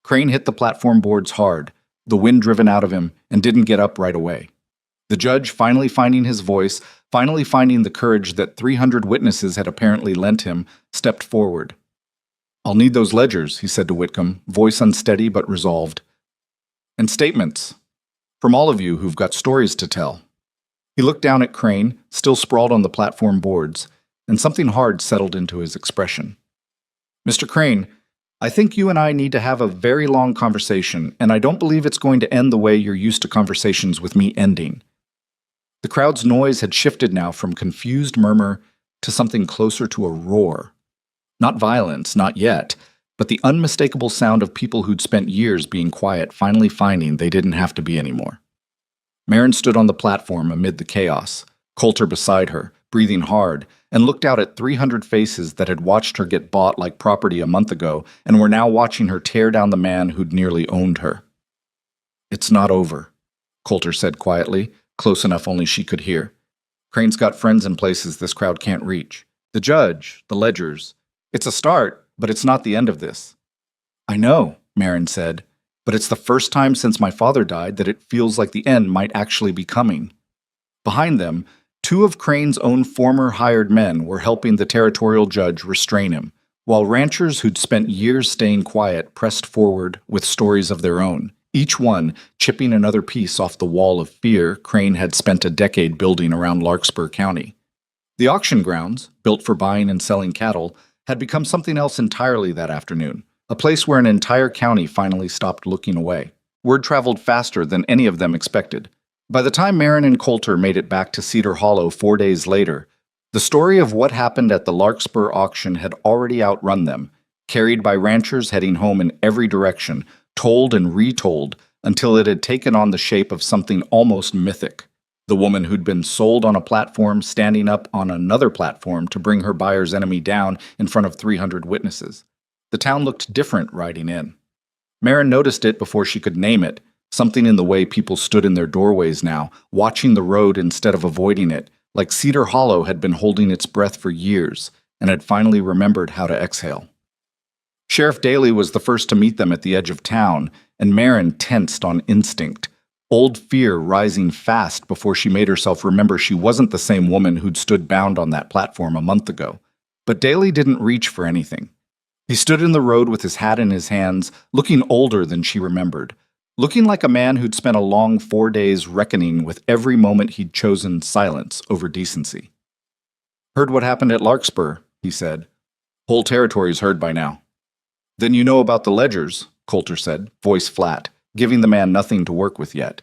Crane hit the platform boards hard, the wind driven out of him, and didn't get up right away. The judge, finally finding his voice, finally finding the courage that 300 witnesses had apparently lent him, stepped forward. "I'll need those ledgers," he said to Whitcomb, voice unsteady but resolved. "And statements. From all of you who've got stories to tell." He looked down at Crane, still sprawled on the platform boards, and something hard settled into his expression. "Mr. Crane, I think you and I need to have a very long conversation, and I don't believe it's going to end the way you're used to conversations with me ending." The crowd's noise had shifted now from confused murmur to something closer to a roar. Not violence, not yet, but the unmistakable sound of people who'd spent years being quiet finally finding they didn't have to be anymore. Marin stood on the platform amid the chaos, Coulter beside her, breathing hard, and looked out at 300 faces that had watched her get bought like property a month ago and were now watching her tear down the man who'd nearly owned her. "It's not over," Coulter said quietly, close enough only she could hear. "Crane's got friends in places this crowd can't reach. The judge, the ledgers. It's a start, but it's not the end of this." "I know," Marin said, "but it's the first time since my father died that it feels like the end might actually be coming." Behind them, two of Crane's own former hired men were helping the territorial judge restrain him, while ranchers who'd spent years staying quiet pressed forward with stories of their own, each one chipping another piece off the wall of fear Crane had spent a decade building around Larkspur County. The auction grounds, built for buying and selling cattle, had become something else entirely that afternoon, a place where an entire county finally stopped looking away. Word traveled faster than any of them expected. By the time Marin and Coulter made it back to Cedar Hollow 4 days later, the story of what happened at the Larkspur auction had already outrun them, carried by ranchers heading home in every direction, told and retold until it had taken on the shape of something almost mythic. The woman who'd been sold on a platform standing up on another platform to bring her buyer's enemy down in front of 300 witnesses. The town looked different riding in. Marin noticed it before she could name it, something in the way people stood in their doorways now, watching the road instead of avoiding it, like Cedar Hollow had been holding its breath for years and had finally remembered how to exhale. Sheriff Daly was the first to meet them at the edge of town, and Marin tensed on instinct, old fear rising fast before she made herself remember she wasn't the same woman who'd stood bound on that platform a month ago. But Daly didn't reach for anything. He stood in the road with his hat in his hands, looking older than she remembered, looking like a man who'd spent a long 4 days reckoning with every moment he'd chosen silence over decency. "Heard what happened at Larkspur," he said. "Whole territory's heard by now." "Then you know about the ledgers," Coulter said, voice flat, giving the man nothing to work with yet.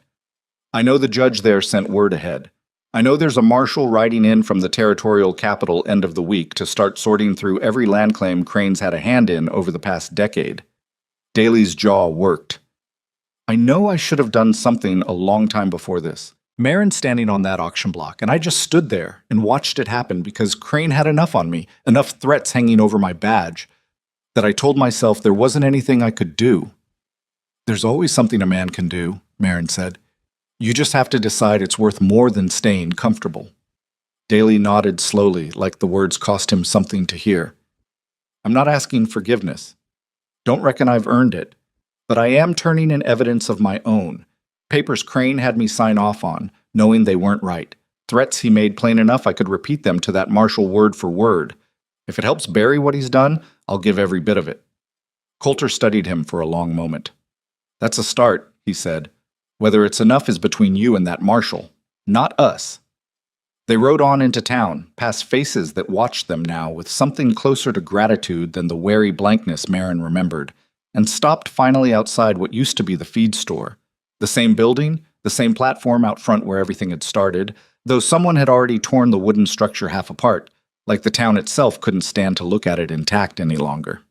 "I know the judge there sent word ahead. I know there's a marshal riding in from the territorial capital end of the week to start sorting through every land claim Crane's had a hand in over the past decade." Daly's jaw worked. "I know I should have done something a long time before this. Marin's standing on that auction block, and I just stood there and watched it happen because Crane had enough on me, enough threats hanging over my badge, that I told myself there wasn't anything I could do." "There's always something a man can do," Marin said. You just have to decide it's worth more than staying comfortable. Daly nodded slowly, like the words cost him something to hear. I'm not asking forgiveness. Don't reckon I've earned it. But I am turning in evidence of my own. Papers Crane had me sign off on, knowing they weren't right. Threats he made plain enough I could repeat them to that marshal word for word. If it helps bury what he's done, I'll give every bit of it. Coulter studied him for a long moment. That's a start, he said. Whether it's enough is between you and that marshal, not us. They rode on into town, past faces that watched them now with something closer to gratitude than the wary blankness Marin remembered, and stopped finally outside what used to be the feed store. The same building, the same platform out front where everything had started, though someone had already torn the wooden structure half apart, like the town itself couldn't stand to look at it intact any longer.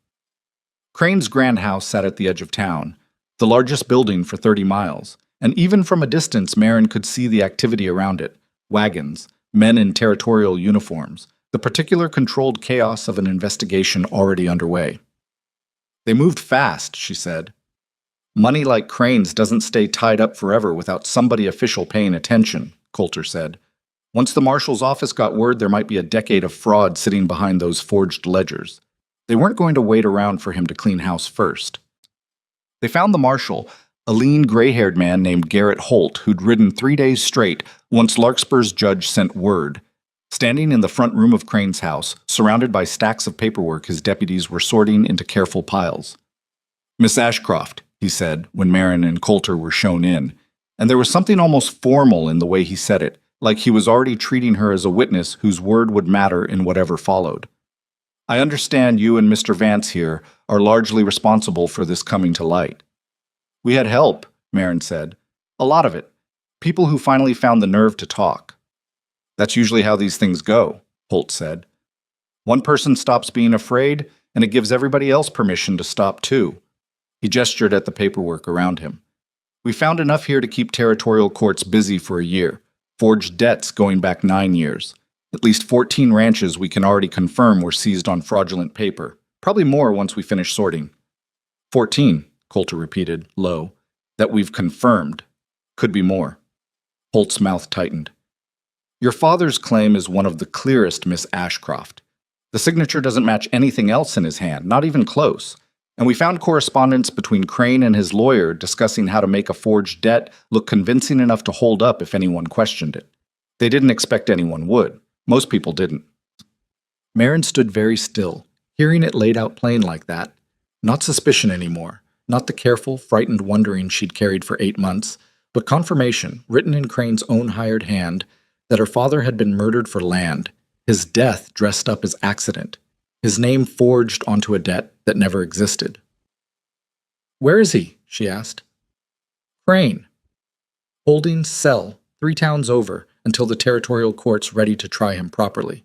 Crane's grand house sat at the edge of town, the largest building for 30 miles, and even from a distance Marin could see the activity around it: wagons, men in territorial uniforms, the particular controlled chaos of an investigation already underway. They moved fast, she said. Money like Crane's doesn't stay tied up forever without somebody official paying attention, Coulter said. Once the marshal's office got word there might be a decade of fraud sitting behind those forged ledgers, they weren't going to wait around for him to clean house first. They found the marshal, a lean, gray-haired man named Garrett Holt, who'd ridden 3 days straight once Larkspur's judge sent word. Standing in the front room of Crane's house, surrounded by stacks of paperwork his deputies were sorting into careful piles. Miss Ashcroft, he said when Marin and Coulter were shown in, and there was something almost formal in the way he said it, like he was already treating her as a witness whose word would matter in whatever followed. I understand you and Mr. Vance here are largely responsible for this coming to light. We had help, Marin said. A lot of it. People who finally found the nerve to talk. That's usually how these things go, Holt said. One person stops being afraid, and it gives everybody else permission to stop too. He gestured at the paperwork around him. We found enough here to keep territorial courts busy for a year, forged debts going back 9 years. At least 14 ranches we can already confirm were seized on fraudulent paper, probably more once we finish sorting. 14, Coulter repeated, low. That we've confirmed. Could be more. Holt's mouth tightened. Your father's claim is one of the clearest, Miss Ashcroft. The signature doesn't match anything else in his hand, not even close. And we found correspondence between Crane and his lawyer discussing how to make a forged debt look convincing enough to hold up if anyone questioned it. They didn't expect anyone would. Most people didn't. Marin stood very still, hearing it laid out plain like that. Not suspicion anymore, not the careful, frightened wondering she'd carried for 8 months, but confirmation, written in Crane's own hired hand, that her father had been murdered for land, his death dressed up as accident, his name forged onto a debt that never existed. Where is he? She asked. Crane. Holding cell 3 towns over until the territorial court's ready to try him properly.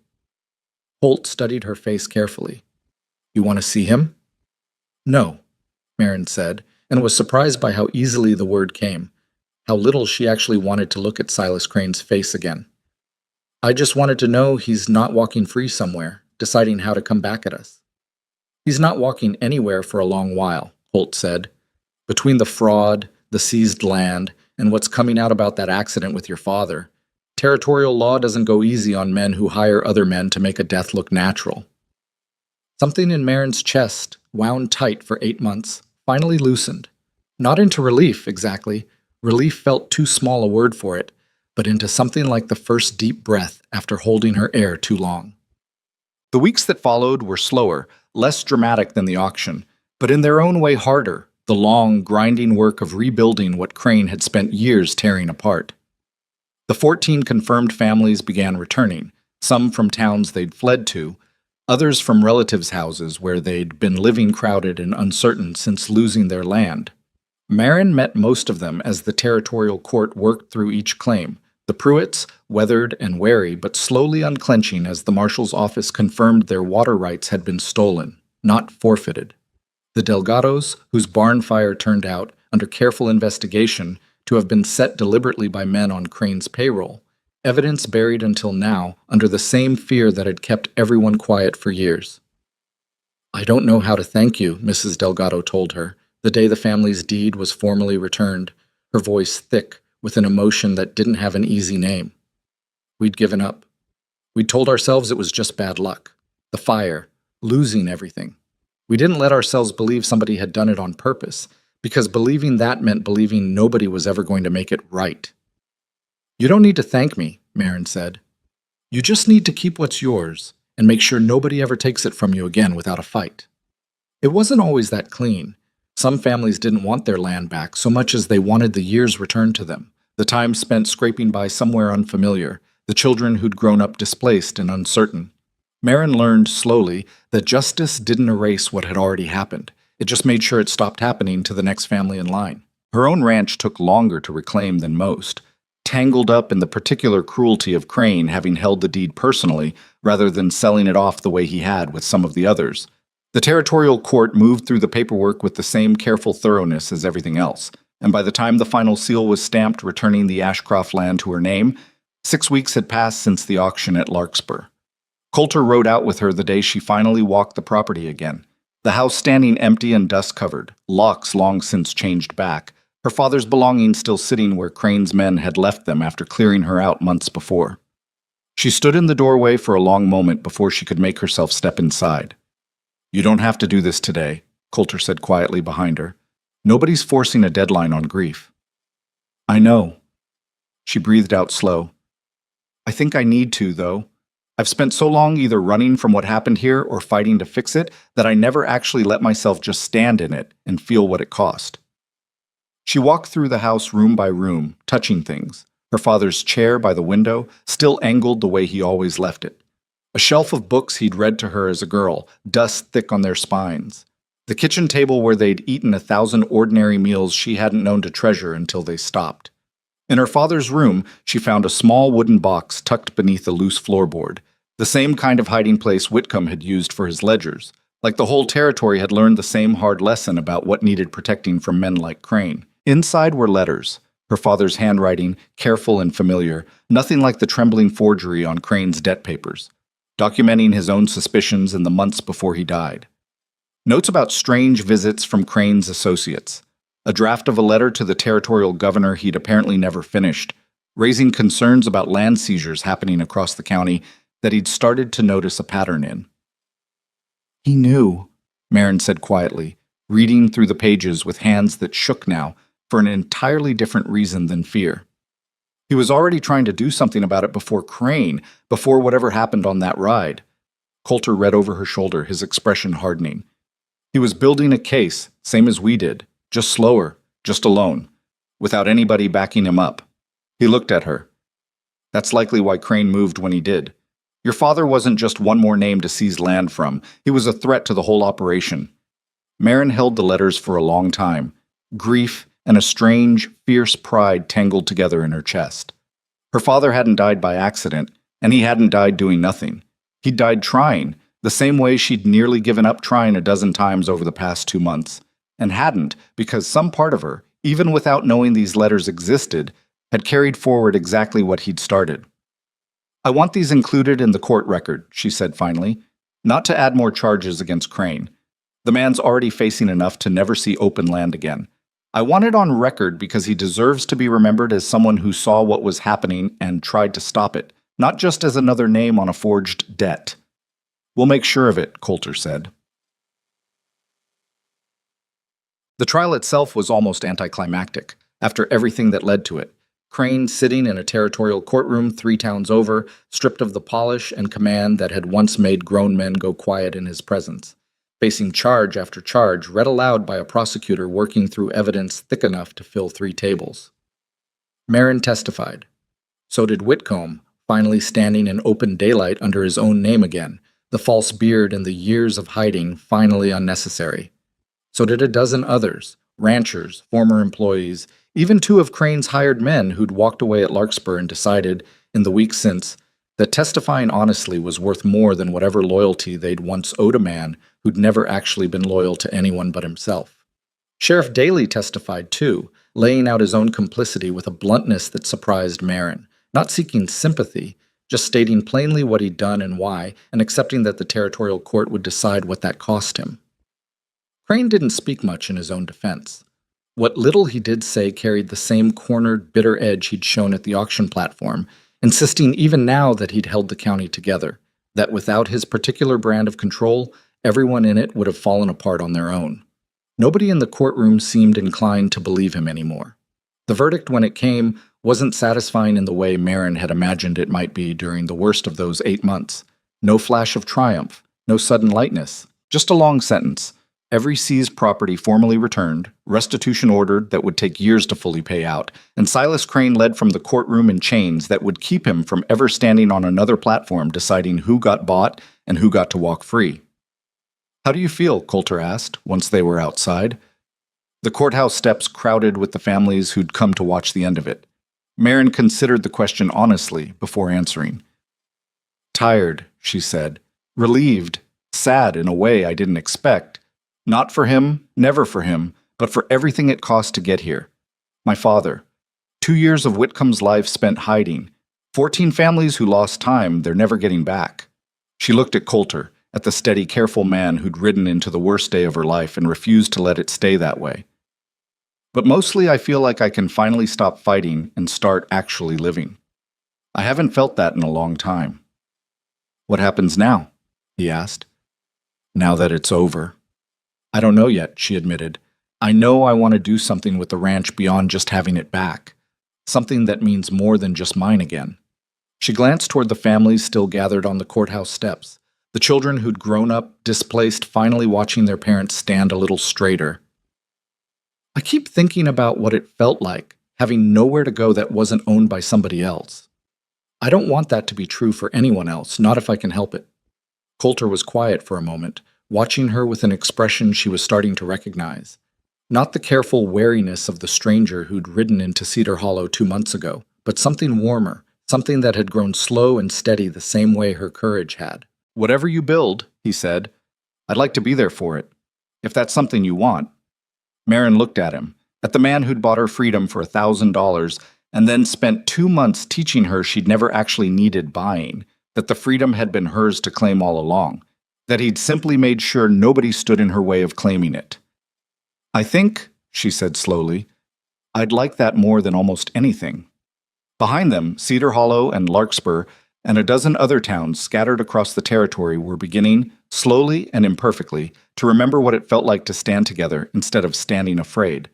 Holt studied her face carefully. You want to see him? No, Marin said, and was surprised by how easily the word came, how little she actually wanted to look at Silas Crane's face again. I just wanted to know he's not walking free somewhere, deciding how to come back at us. He's not walking anywhere for a long while, Holt said. Between the fraud, the seized land, and what's coming out about that accident with your father, territorial law doesn't go easy on men who hire other men to make a death look natural. Something in Marin's chest, wound tight for 8 months, finally loosened. Not into relief, exactly. Relief felt too small a word for it, but into something like the first deep breath after holding her air too long. The weeks that followed were slower, less dramatic than the auction, but in their own way harder, the long, grinding work of rebuilding what Crane had spent years tearing apart. The 14 confirmed families began returning, some from towns they'd fled to, others from relatives' houses where they'd been living crowded and uncertain since losing their land. Marin met most of them as the territorial court worked through each claim, the Pruitts, weathered and wary but slowly unclenching as the marshal's office confirmed their water rights had been stolen, not forfeited. The Delgados, whose barn fire turned out, under careful investigation, to have been set deliberately by men on Crane's payroll, evidence buried until now under the same fear that had kept everyone quiet for years. I don't know how to thank you, Mrs. Delgado told her, the day the family's deed was formally returned, her voice thick, with an emotion that didn't have an easy name. We'd given up. We'd told ourselves it was just bad luck. The fire, losing everything. We didn't let ourselves believe somebody had done it on purpose, because believing that meant believing nobody was ever going to make it right. "You don't need to thank me," Marin said. "You just need to keep what's yours and make sure nobody ever takes it from you again without a fight." It wasn't always that clean. Some families didn't want their land back so much as they wanted the years returned to them, the time spent scraping by somewhere unfamiliar, the children who'd grown up displaced and uncertain. Marin learned slowly that justice didn't erase what had already happened. It just made sure it stopped happening to the next family in line. Her own ranch took longer to reclaim than most, tangled up in the particular cruelty of Crane having held the deed personally rather than selling it off the way he had with some of the others. The territorial court moved through the paperwork with the same careful thoroughness as everything else, and by the time the final seal was stamped returning the Ashcroft land to her name, 6 weeks had passed since the auction at Larkspur. Coulter rode out with her the day she finally walked the property again. The house standing empty and dust-covered, locks long since changed back, her father's belongings still sitting where Crane's men had left them after clearing her out months before. She stood in the doorway for a long moment before she could make herself step inside. "You don't have to do this today," Coulter said quietly behind her. "Nobody's forcing a deadline on grief." "I know." She breathed out slow. "I think I need to, though. I've spent so long either running from what happened here or fighting to fix it that I never actually let myself just stand in it and feel what it cost." She walked through the house room by room, touching things. Her father's chair by the window, still angled the way he always left it. A shelf of books he'd read to her as a girl, dust thick on their spines. The kitchen table where they'd eaten 1,000 ordinary meals she hadn't known to treasure until they stopped. In her father's room, she found a small wooden box tucked beneath a loose floorboard, the same kind of hiding place Whitcomb had used for his ledgers, like the whole territory had learned the same hard lesson about what needed protecting from men like Crane. Inside were letters, her father's handwriting, careful and familiar, nothing like the trembling forgery on Crane's debt papers, documenting his own suspicions in the months before he died. Notes about strange visits from Crane's associates, a draft of a letter to the territorial governor he'd apparently never finished, raising concerns about land seizures happening across the county that he'd started to notice a pattern in. "He knew," Marin said quietly, reading through the pages with hands that shook now for an entirely different reason than fear. He was already trying to do something about it before Crane, before whatever happened on that ride. Coulter read over her shoulder, his expression hardening. He was building a case, same as we did, just slower, just alone, without anybody backing him up. He looked at her. "That's likely why Crane moved when he did. Your father wasn't just one more name to seize land from. He was a threat to the whole operation." Marin held the letters for a long time. Grief and a strange, fierce pride tangled together in her chest. Her father hadn't died by accident, and he hadn't died doing nothing. He'd died trying, the same way she'd nearly given up trying a dozen times over the past 2 months, and hadn't because some part of her, even without knowing these letters existed, had carried forward exactly what he'd started. "I want these included in the court record," she said finally, "not to add more charges against Crane. The man's already facing enough to never see open land again. I want it on record because he deserves to be remembered as someone who saw what was happening and tried to stop it, not just as another name on a forged debt." "We'll make sure of it," Coulter said. The trial itself was almost anticlimactic, after everything that led to it. Crane sitting in a territorial courtroom 3 towns over, stripped of the polish and command that had once made grown men go quiet in his presence, facing charge after charge read aloud by a prosecutor working through evidence thick enough to fill 3 tables. Marin testified. So did Whitcomb, finally standing in open daylight under his own name again, the false beard and the years of hiding finally unnecessary. So did a dozen others, ranchers, former employees, even 2 of Crane's hired men who'd walked away at Larkspur and decided, in the weeks since, that testifying honestly was worth more than whatever loyalty they'd once owed a man who'd never actually been loyal to anyone but himself. Sheriff Daly testified too, laying out his own complicity with a bluntness that surprised Marin, not seeking sympathy, just stating plainly what he'd done and why, and accepting that the territorial court would decide what that cost him. Crane didn't speak much in his own defense. What little he did say carried the same cornered, bitter edge he'd shown at the auction platform, insisting even now that he'd held the county together, that without his particular brand of control, everyone in it would have fallen apart on their own. Nobody in the courtroom seemed inclined to believe him anymore. The verdict, when it came, wasn't satisfying in the way Marin had imagined it might be during the worst of those 8 months. No flash of triumph, no sudden lightness, just a long sentence. Every seized property formally returned, restitution ordered that would take years to fully pay out, and Silas Crane led from the courtroom in chains that would keep him from ever standing on another platform deciding who got bought and who got to walk free. "How do you feel?" Coulter asked, once they were outside. The courthouse steps crowded with the families who'd come to watch the end of it. Marin considered the question honestly before answering. "Tired," she said. "Relieved. Sad in a way I didn't expect. Not for him, never for him, but for everything it cost to get here. My father. 2 years of Whitcomb's life spent hiding. 14 families who lost time they're never getting back." She looked at Coulter, at the steady, careful man who'd ridden into the worst day of her life and refused to let it stay that way. "But mostly I feel like I can finally stop fighting and start actually living. I haven't felt that in a long time." "What happens now?" he asked. "Now that it's over." "I don't know yet," she admitted. "I know I want to do something with the ranch beyond just having it back. Something that means more than just mine again." She glanced toward the families still gathered on the courthouse steps, the children who'd grown up, displaced, finally watching their parents stand a little straighter. "I keep thinking about what it felt like, having nowhere to go that wasn't owned by somebody else. I don't want that to be true for anyone else, not if I can help it." Coulter was quiet for a moment, watching her with an expression she was starting to recognize. Not the careful wariness of the stranger who'd ridden into Cedar Hollow 2 months ago, but something warmer, something that had grown slow and steady the same way her courage had. "Whatever you build," he said, "I'd like to be there for it, if that's something you want." Marin looked at him, at the man who'd bought her freedom for $1,000 and then spent 2 months teaching her she'd never actually needed buying, that the freedom had been hers to claim all along, that he'd simply made sure nobody stood in her way of claiming it. "I think," she said slowly, "I'd like that more than almost anything." Behind them, Cedar Hollow and Larkspur and a dozen other towns scattered across the territory were beginning, slowly and imperfectly, to remember what it felt like to stand together instead of standing afraid.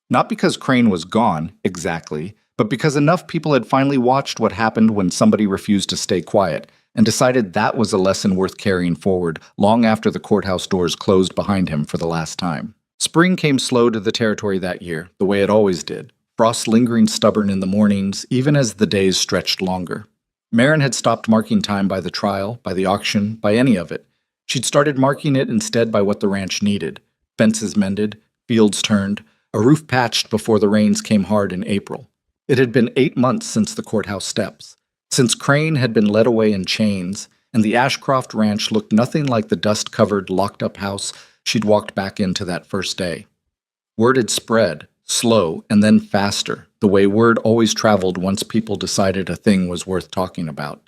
Not because Crane was gone, exactly, but because enough people had finally watched what happened when somebody refused to stay quiet, and decided that was a lesson worth carrying forward long after the courthouse doors closed behind him for the last time. Spring came slow to the territory that year, the way it always did, frost lingering stubborn in the mornings, even as the days stretched longer. Marin had stopped marking time by the trial, by the auction, by any of it. She'd started marking it instead by what the ranch needed: fences mended, fields turned, a roof patched before the rains came hard in April. It had been 8 months since the courthouse steps, since Crane had been led away in chains, and the Ashcroft Ranch looked nothing like the dust-covered, locked-up house she'd walked back into that first day. Word had spread, slow and then faster, the way word always traveled once people decided a thing was worth talking about.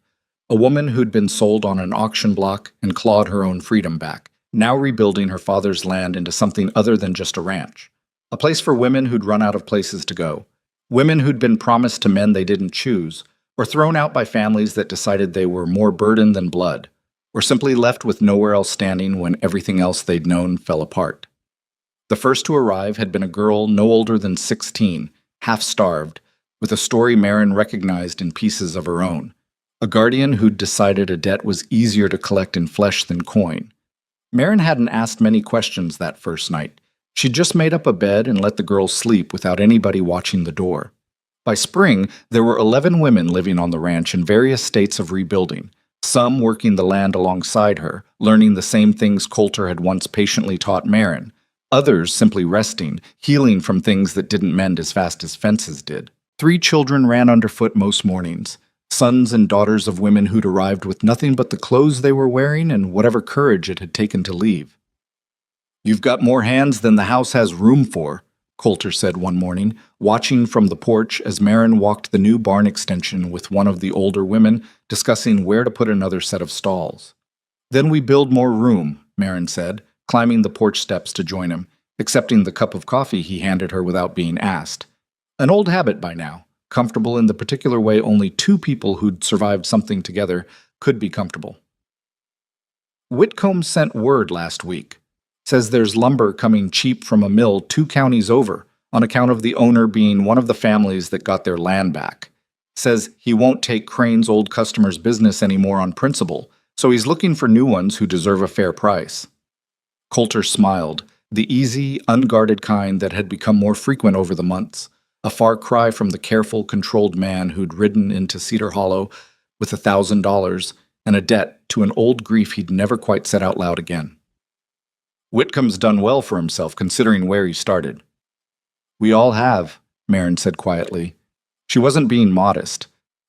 A woman who'd been sold on an auction block and clawed her own freedom back, now rebuilding her father's land into something other than just a ranch. A place for women who'd run out of places to go. Women who'd been promised to men they didn't choose, or thrown out by families that decided they were more burden than blood, or simply left with nowhere else standing when everything else they'd known fell apart. The first to arrive had been a girl no older than 16, half-starved, with a story Marin recognized in pieces of her own. A guardian who'd decided a debt was easier to collect in flesh than coin. Marin hadn't asked many questions that first night. She'd just made up a bed and let the girl sleep without anybody watching the door. By spring, there were 11 women living on the ranch in various states of rebuilding, some working the land alongside her, learning the same things Coulter had once patiently taught Marin, others simply resting, healing from things that didn't mend as fast as fences did. 3 children ran underfoot most mornings, sons and daughters of women who'd arrived with nothing but the clothes they were wearing and whatever courage it had taken to leave. "You've got more hands than the house has room for," Coulter said one morning, watching from the porch as Marin walked the new barn extension with one of the older women, discussing where to put another set of stalls. "Then we build more room," Marin said, climbing the porch steps to join him, accepting the cup of coffee he handed her without being asked. An old habit by now, comfortable in the particular way only two people who'd survived something together could be comfortable. Whitcomb sent word last week. Says there's lumber coming cheap from a mill 2 counties over, on account of the owner being one of the families that got their land back. Says he won't take Crane's old customers' business anymore on principle, so he's looking for new ones who deserve a fair price. Coulter smiled, the easy, unguarded kind that had become more frequent over the months, a far cry from the careful, controlled man who'd ridden into Cedar Hollow with $1,000 and a debt to an old grief he'd never quite said out loud again. Whitcomb's done well for himself considering where he started. We all have, Marin said quietly. She wasn't being modest.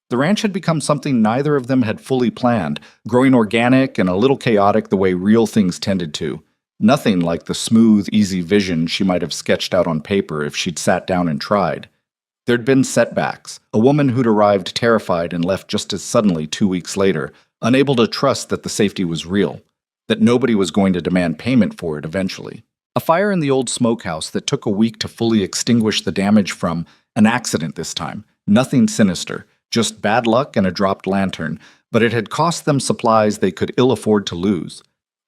The ranch had become something neither of them had fully planned, growing organic and a little chaotic the way real things tended to. Nothing like the smooth, easy vision she might have sketched out on paper if she'd sat down and tried. There'd been setbacks, a woman who'd arrived terrified and left just as suddenly 2 weeks later, unable to trust that the safety was real, that nobody was going to demand payment for it eventually. A fire in the old smokehouse that took a week to fully extinguish the damage from an accident this time. Nothing sinister, just bad luck and a dropped lantern, but it had cost them supplies they could ill afford to lose.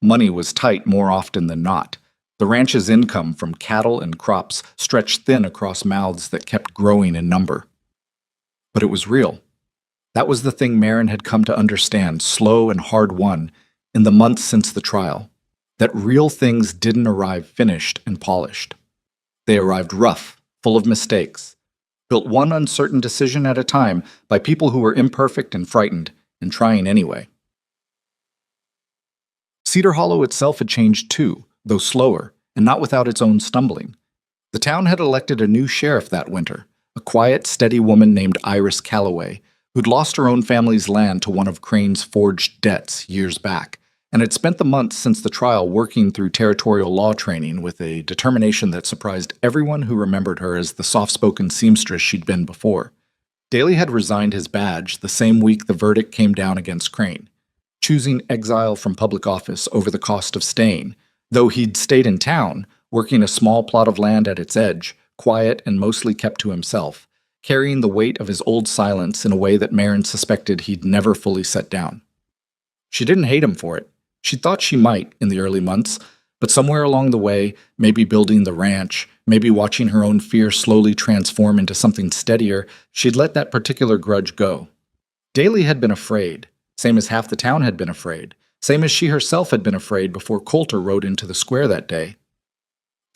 Money was tight more often than not. The ranch's income from cattle and crops stretched thin across mouths that kept growing in number. But it was real. That was the thing Marin had come to understand, slow and hard-won, in the months since the trial. That real things didn't arrive finished and polished. They arrived rough, full of mistakes, built one uncertain decision at a time by people who were imperfect and frightened, and trying anyway. Cedar Hollow itself had changed too, though slower, and not without its own stumbling. The town had elected a new sheriff that winter, a quiet, steady woman named Iris Calloway, who'd lost her own family's land to one of Crane's forged debts years back, and had spent the months since the trial working through territorial law training with a determination that surprised everyone who remembered her as the soft-spoken seamstress she'd been before. Daly had resigned his badge the same week the verdict came down against Crane, choosing exile from public office over the cost of staying, though he'd stayed in town, working a small plot of land at its edge, quiet and mostly kept to himself, carrying the weight of his old silence in a way that Marin suspected he'd never fully set down. She didn't hate him for it. She thought she might in the early months, but somewhere along the way, maybe building the ranch, maybe watching her own fear slowly transform into something steadier, she'd let that particular grudge go. Daly had been afraid, same as half the town had been afraid, same as she herself had been afraid before Coulter rode into the square that day.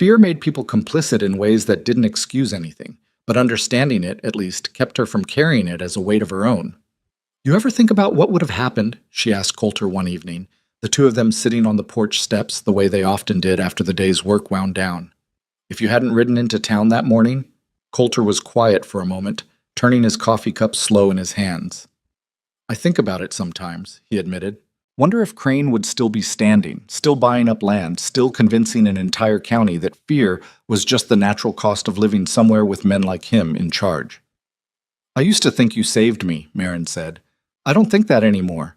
Fear made people complicit in ways that didn't excuse anything, but understanding it, at least, kept her from carrying it as a weight of her own. You ever think about what would have happened? She asked Coulter one evening, the two of them sitting on the porch steps the way they often did after the day's work wound down. If you hadn't ridden into town that morning? Coulter was quiet for a moment, turning his coffee cup slow in his hands. I think about it sometimes, he admitted. Wonder if Crane would still be standing, still buying up land, still convincing an entire county that fear was just the natural cost of living somewhere with men like him in charge. I used to think you saved me, Marin said. I don't think that anymore.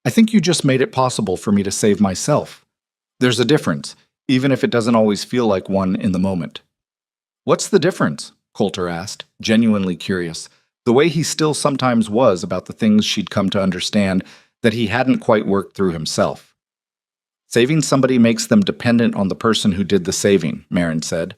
I think you just made it possible for me to save myself. There's a difference, even if it doesn't always feel like one in the moment. What's the difference? Coulter asked, genuinely curious, the way he still sometimes was about the things she'd come to understand that he hadn't quite worked through himself. Saving somebody makes them dependent on the person who did the saving, Marin said.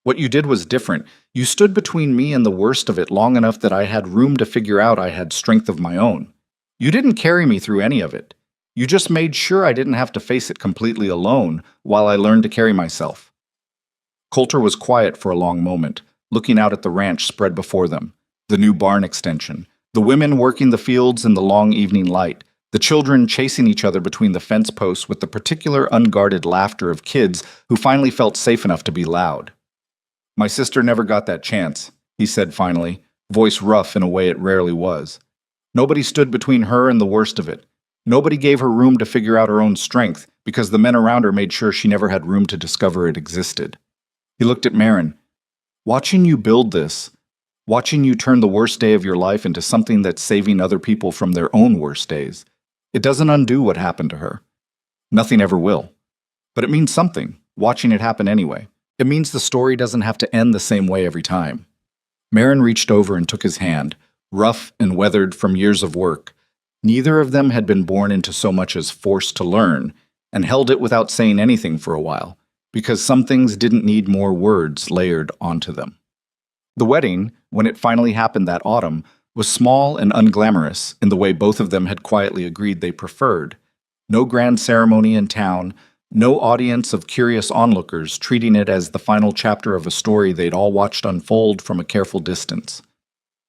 What you did was different. You stood between me and the worst of it long enough that I had room to figure out I had strength of my own. You didn't carry me through any of it. You just made sure I didn't have to face it completely alone while I learned to carry myself. Coulter was quiet for a long moment, looking out at the ranch spread before them, the new barn extension, the women working the fields in the long evening light, the children chasing each other between the fence posts with the particular unguarded laughter of kids who finally felt safe enough to be loud. My sister never got that chance, he said finally, voice rough in a way it rarely was. Nobody stood between her and the worst of it. Nobody gave her room to figure out her own strength because the men around her made sure she never had room to discover it existed. He looked at Marin. Watching you build this, watching you turn the worst day of your life into something that's saving other people from their own worst days, it doesn't undo what happened to her. Nothing ever will. But it means something, watching it happen anyway, It means the story doesn't have to end the same way every time. Marin reached over and took his hand, rough and weathered from years of work. Neither of them had been born into so much as forced to learn, and held it without saying anything for a while, because some things didn't need more words layered onto them. The wedding, when it finally happened that autumn, was small and unglamorous in the way both of them had quietly agreed they preferred. No grand ceremony in town, no audience of curious onlookers treating it as the final chapter of a story they'd all watched unfold from a careful distance.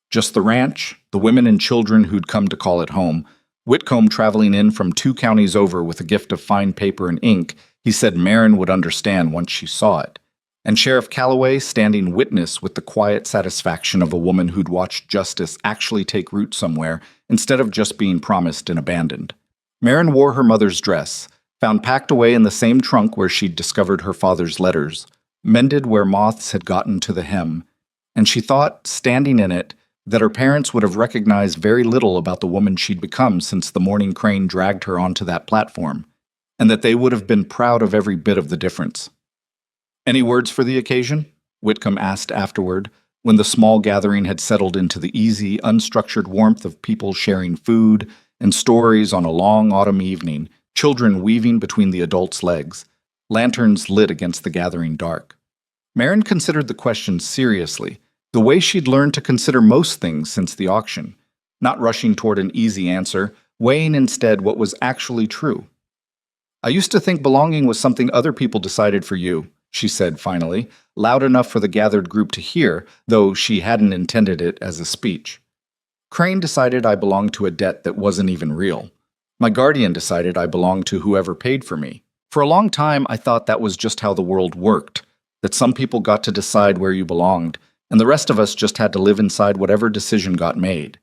Just the ranch, the women and children who'd come to call it home, Whitcomb traveling in from 2 counties over with a gift of fine paper and ink he said Marin would understand once she saw it, and Sheriff Calloway standing witness with the quiet satisfaction of a woman who'd watched justice actually take root somewhere instead of just being promised and abandoned. Marin wore her mother's dress, found packed away in the same trunk where she'd discovered her father's letters, mended where moths had gotten to the hem, and she thought, standing in it, that her parents would have recognized very little about the woman she'd become since the morning Crane dragged her onto that platform, and that they would have been proud of every bit of the difference. "Any words for the occasion?" Whitcomb asked afterward, when the small gathering had settled into the easy, unstructured warmth of people sharing food and stories on a long autumn evening, children weaving between the adults' legs, lanterns lit against the gathering dark. Marin considered the question seriously, the way she'd learned to consider most things since the auction, not rushing toward an easy answer, weighing instead what was actually true. "I used to think belonging was something other people decided for you," she said finally, loud enough for the gathered group to hear, though she hadn't intended it as a speech. "Crane decided I belonged to a debt that wasn't even real. My guardian decided I belonged to whoever paid for me. For a long time, I thought that was just how the world worked, that some people got to decide where you belonged, and the rest of us just had to live inside whatever decision got made."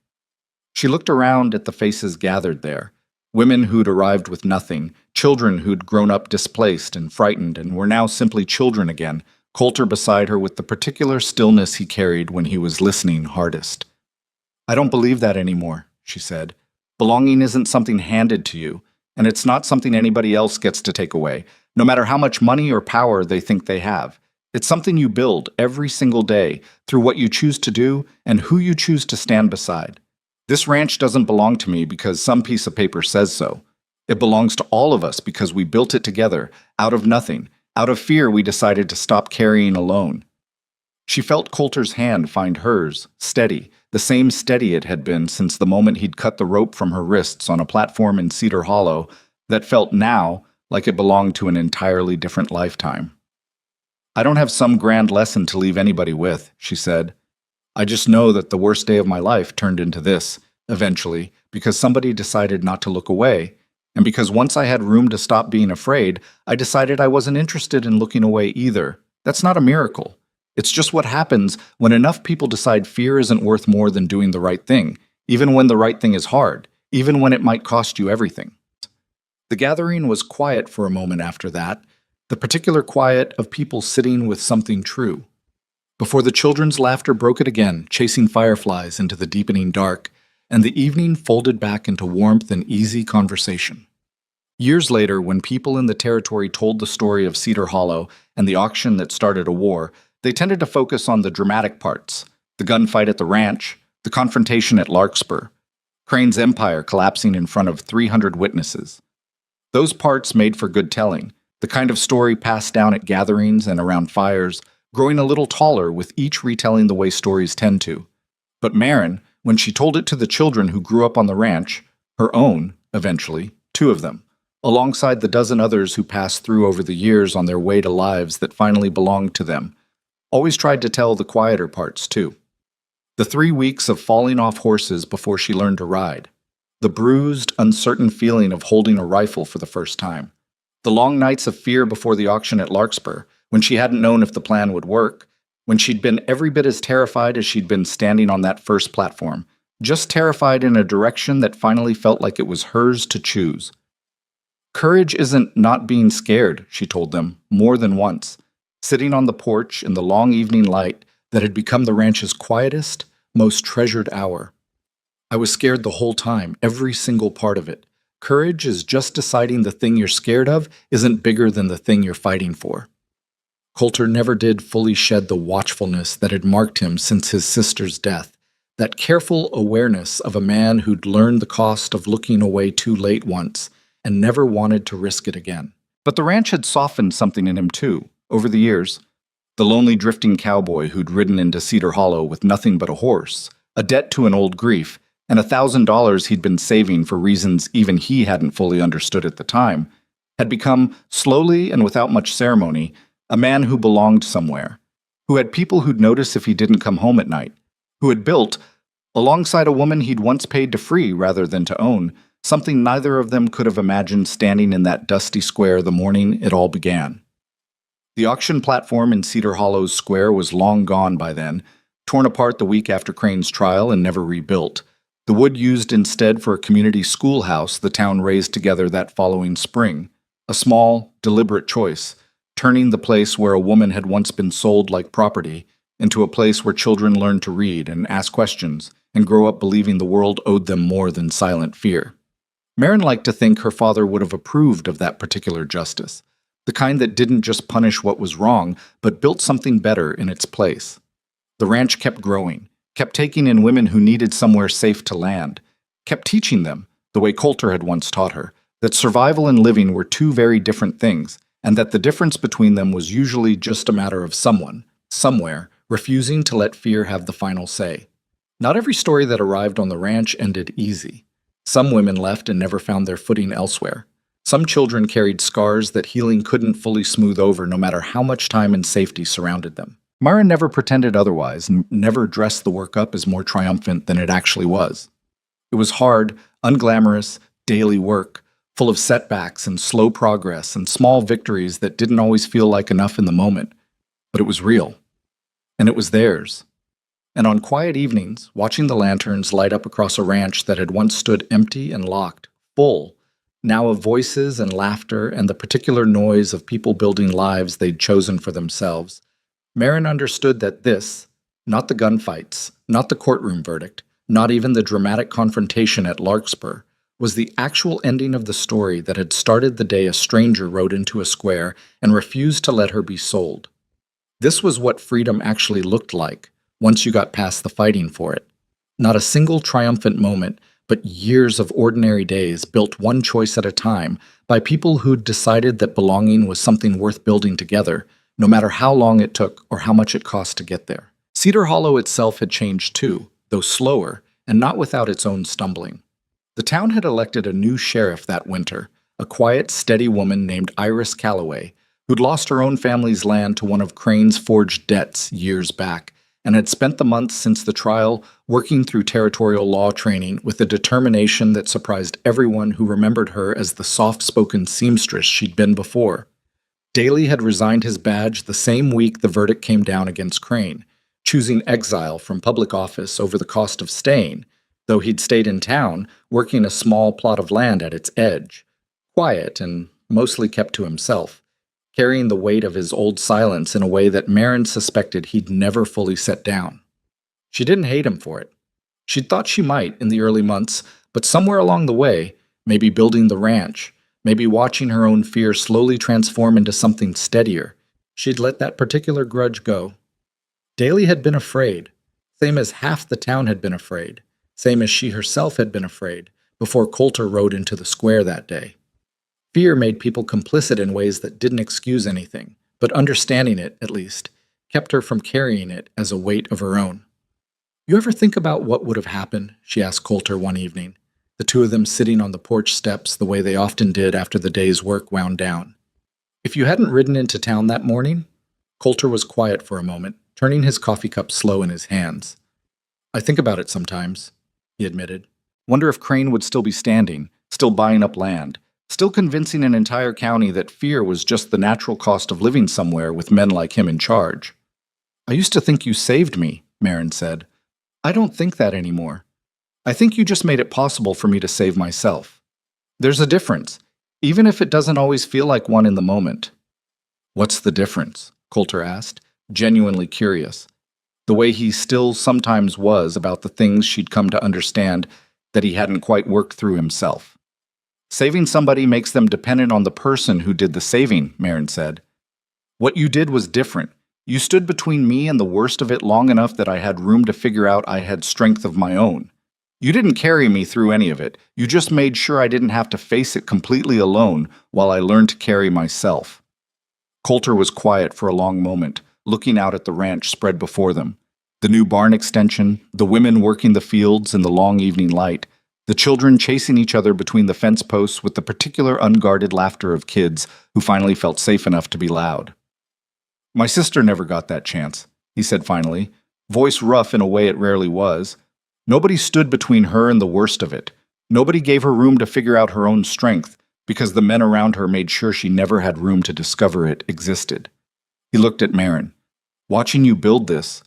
She looked around at the faces gathered there, women who'd arrived with nothing, children who'd grown up displaced and frightened and were now simply children again, Coulter beside her with the particular stillness he carried when he was listening hardest. "I don't believe that anymore," she said. "Belonging isn't something handed to you, and it's not something anybody else gets to take away, no matter how much money or power they think they have. It's something you build every single day through what you choose to do and who you choose to stand beside. This ranch doesn't belong to me because some piece of paper says so. It belongs to all of us because we built it together, out of nothing. Out of fear, we decided to stop carrying alone." She felt Coulter's hand find hers, steady, the same steady it had been since the moment he'd cut the rope from her wrists on a platform in Cedar Hollow that felt now like it belonged to an entirely different lifetime. "I don't have some grand lesson to leave anybody with," she said. "I just know that the worst day of my life turned into this, eventually, because somebody decided not to look away, and because once I had room to stop being afraid, I decided I wasn't interested in looking away either. That's not a miracle. It's just what happens when enough people decide fear isn't worth more than doing the right thing, even when the right thing is hard, even when it might cost you everything." The gathering was quiet for a moment after that, the particular quiet of people sitting with something true, before the children's laughter broke it again, chasing fireflies into the deepening dark, and the evening folded back into warmth and easy conversation. Years later, when people in the territory told the story of Cedar Hollow and the auction that started a war, they tended to focus on the dramatic parts: the gunfight at the ranch, the confrontation at Larkspur, Crane's empire collapsing in front of 300 witnesses. Those parts made for good telling, the kind of story passed down at gatherings and around fires, growing a little taller with each retelling the way stories tend to. But Marin, when she told it to the children who grew up on the ranch, her own, eventually, 2 of them, alongside the dozen others who passed through over the years on their way to lives that finally belonged to them, always tried to tell the quieter parts, too. The 3 weeks of falling off horses before she learned to ride, the bruised, uncertain feeling of holding a rifle for the first time, the long nights of fear before the auction at Larkspur, when she hadn't known if the plan would work, when she'd been every bit as terrified as she'd been standing on that first platform, just terrified in a direction that finally felt like it was hers to choose. "Courage isn't not being scared," she told them, more than once, sitting on the porch in the long evening light that had become the ranch's quietest, most treasured hour. "I was scared the whole time, every single part of it. Courage is just deciding the thing you're scared of isn't bigger than the thing you're fighting for." Coulter never did fully shed the watchfulness that had marked him since his sister's death, that careful awareness of a man who'd learned the cost of looking away too late once and never wanted to risk it again. But the ranch had softened something in him too, over the years. The lonely drifting cowboy who'd ridden into Cedar Hollow with nothing but a horse, a debt to an old grief, and $1,000 he'd been saving for reasons even he hadn't fully understood at the time, had become, slowly and without much ceremony, a man who belonged somewhere, who had people who'd notice if he didn't come home at night, who had built, alongside a woman he'd once paid to free rather than to own, something neither of them could have imagined standing in that dusty square the morning it all began. The auction platform in Cedar Hollow's square was long gone by then, torn apart the week after Crane's trial and never rebuilt. The wood used instead for a community schoolhouse the town raised together that following spring, a small, deliberate choice, turning the place where a woman had once been sold like property into a place where children learned to read and ask questions and grow up believing the world owed them more than silent fear. Marin liked to think her father would have approved of that particular justice, the kind that didn't just punish what was wrong, but built something better in its place. The ranch kept growing, kept taking in women who needed somewhere safe to land, kept teaching them, the way Coulter had once taught her, that survival and living were two very different things, and that the difference between them was usually just a matter of someone, somewhere, refusing to let fear have the final say. Not every story that arrived on the ranch ended easy. Some women left and never found their footing elsewhere. Some children carried scars that healing couldn't fully smooth over no matter how much time and safety surrounded them. Mara never pretended otherwise and never dressed the work up as more triumphant than it actually was. It was hard, unglamorous, daily work, full of setbacks and slow progress and small victories that didn't always feel like enough in the moment. But it was real. And it was theirs. And on quiet evenings, watching the lanterns light up across a ranch that had once stood empty and locked, full, now of voices and laughter and the particular noise of people building lives they'd chosen for themselves, Marin understood that this, not the gunfights, not the courtroom verdict, not even the dramatic confrontation at Larkspur, was the actual ending of the story that had started the day a stranger rode into a square and refused to let her be sold. This was what freedom actually looked like once you got past the fighting for it. Not a single triumphant moment, but years of ordinary days built one choice at a time by people who'd decided that belonging was something worth building together, no matter how long it took or how much it cost to get there. Cedar Hollow itself had changed too, though slower, and not without its own stumbling. The town had elected a new sheriff that winter, a quiet, steady woman named Iris Calloway, who'd lost her own family's land to one of Crane's forged debts years back, and had spent the months since the trial working through territorial law training with a determination that surprised everyone who remembered her as the soft-spoken seamstress she'd been before. Daly had resigned his badge the same week the verdict came down against Crane, choosing exile from public office over the cost of staying, though he'd stayed in town, working a small plot of land at its edge, quiet and mostly kept to himself, carrying the weight of his old silence in a way that Marin suspected he'd never fully set down. She didn't hate him for it. She'd thought she might in the early months, but somewhere along the way, maybe building the ranch, maybe watching her own fear slowly transform into something steadier, she'd let that particular grudge go. Daly had been afraid, same as half the town had been afraid, same as she herself had been afraid, before Coulter rode into the square that day. Fear made people complicit in ways that didn't excuse anything, but understanding it, at least, kept her from carrying it as a weight of her own. "You ever think about what would have happened?" she asked Coulter one evening, the two of them sitting on the porch steps the way they often did after the day's work wound down. "If you hadn't ridden into town that morning?" Coulter was quiet for a moment, turning his coffee cup slow in his hands. "I think about it sometimes," he admitted. "Wonder if Crane would still be standing, still buying up land, still convincing an entire county that fear was just the natural cost of living somewhere with men like him in charge." "I used to think you saved me," Marin said. "I don't think that anymore. I think you just made it possible for me to save myself. There's a difference, even if it doesn't always feel like one in the moment." "What's the difference?" Coulter asked, genuinely curious, the way he still sometimes was about the things she'd come to understand that he hadn't quite worked through himself. "Saving somebody makes them dependent on the person who did the saving," Marin said. What you did was different. You stood between me and the worst of it long enough that I had room to figure out I had strength of my own. You didn't carry me through any of it. You just made sure I didn't have to face it completely alone while I learned to carry myself." Coulter was quiet for a long moment, looking out at the ranch spread before them. The new barn extension, the women working the fields in the long evening light, the children chasing each other between the fence posts with the particular unguarded laughter of kids who finally felt safe enough to be loud. "My sister never got that chance," he said finally, voice rough in a way it rarely was. Nobody stood between her and the worst of it. Nobody gave her room to figure out her own strength, because the men around her made sure she never had room to discover it existed. He looked at Marin. "Watching you build this,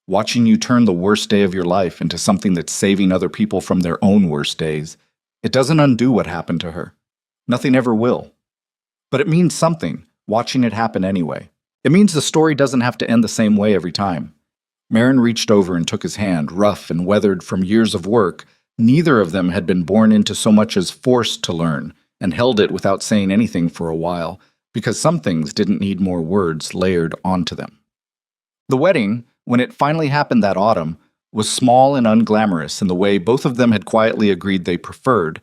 watching you turn the worst day of your life into something that's saving other people from their own worst days, it doesn't undo what happened to her. Nothing ever will. But it means something, watching it happen anyway. It means the story doesn't have to end the same way every time." Marin reached over and took his hand, rough and weathered from years of work. Neither of them had been born into so much as forced to learn, and held it without saying anything for a while, because some things didn't need more words layered onto them. The wedding, when it finally happened that autumn, was small and unglamorous in the way both of them had quietly agreed they preferred.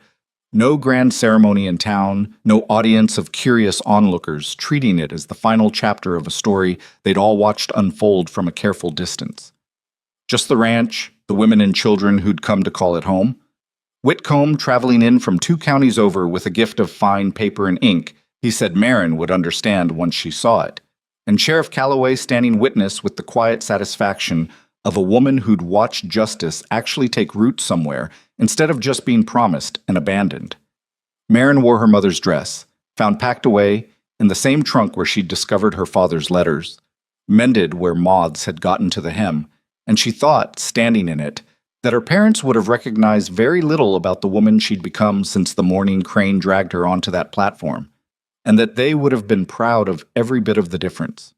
No grand ceremony in town, no audience of curious onlookers treating it as the final chapter of a story they'd all watched unfold from a careful distance. Just the ranch, the women and children who'd come to call it home. Whitcomb traveling in from 2 counties over with a gift of fine paper and ink he said Marin would understand once she saw it. And Sheriff Calloway standing witness with the quiet satisfaction of a woman who'd watched justice actually take root somewhere instead of just being promised and abandoned. Marin wore her mother's dress, found packed away in the same trunk where she'd discovered her father's letters, mended where moths had gotten to the hem, and she thought, standing in it, that her parents would have recognized very little about the woman she'd become since the morning Crane dragged her onto that platform, and that they would have been proud of every bit of the difference.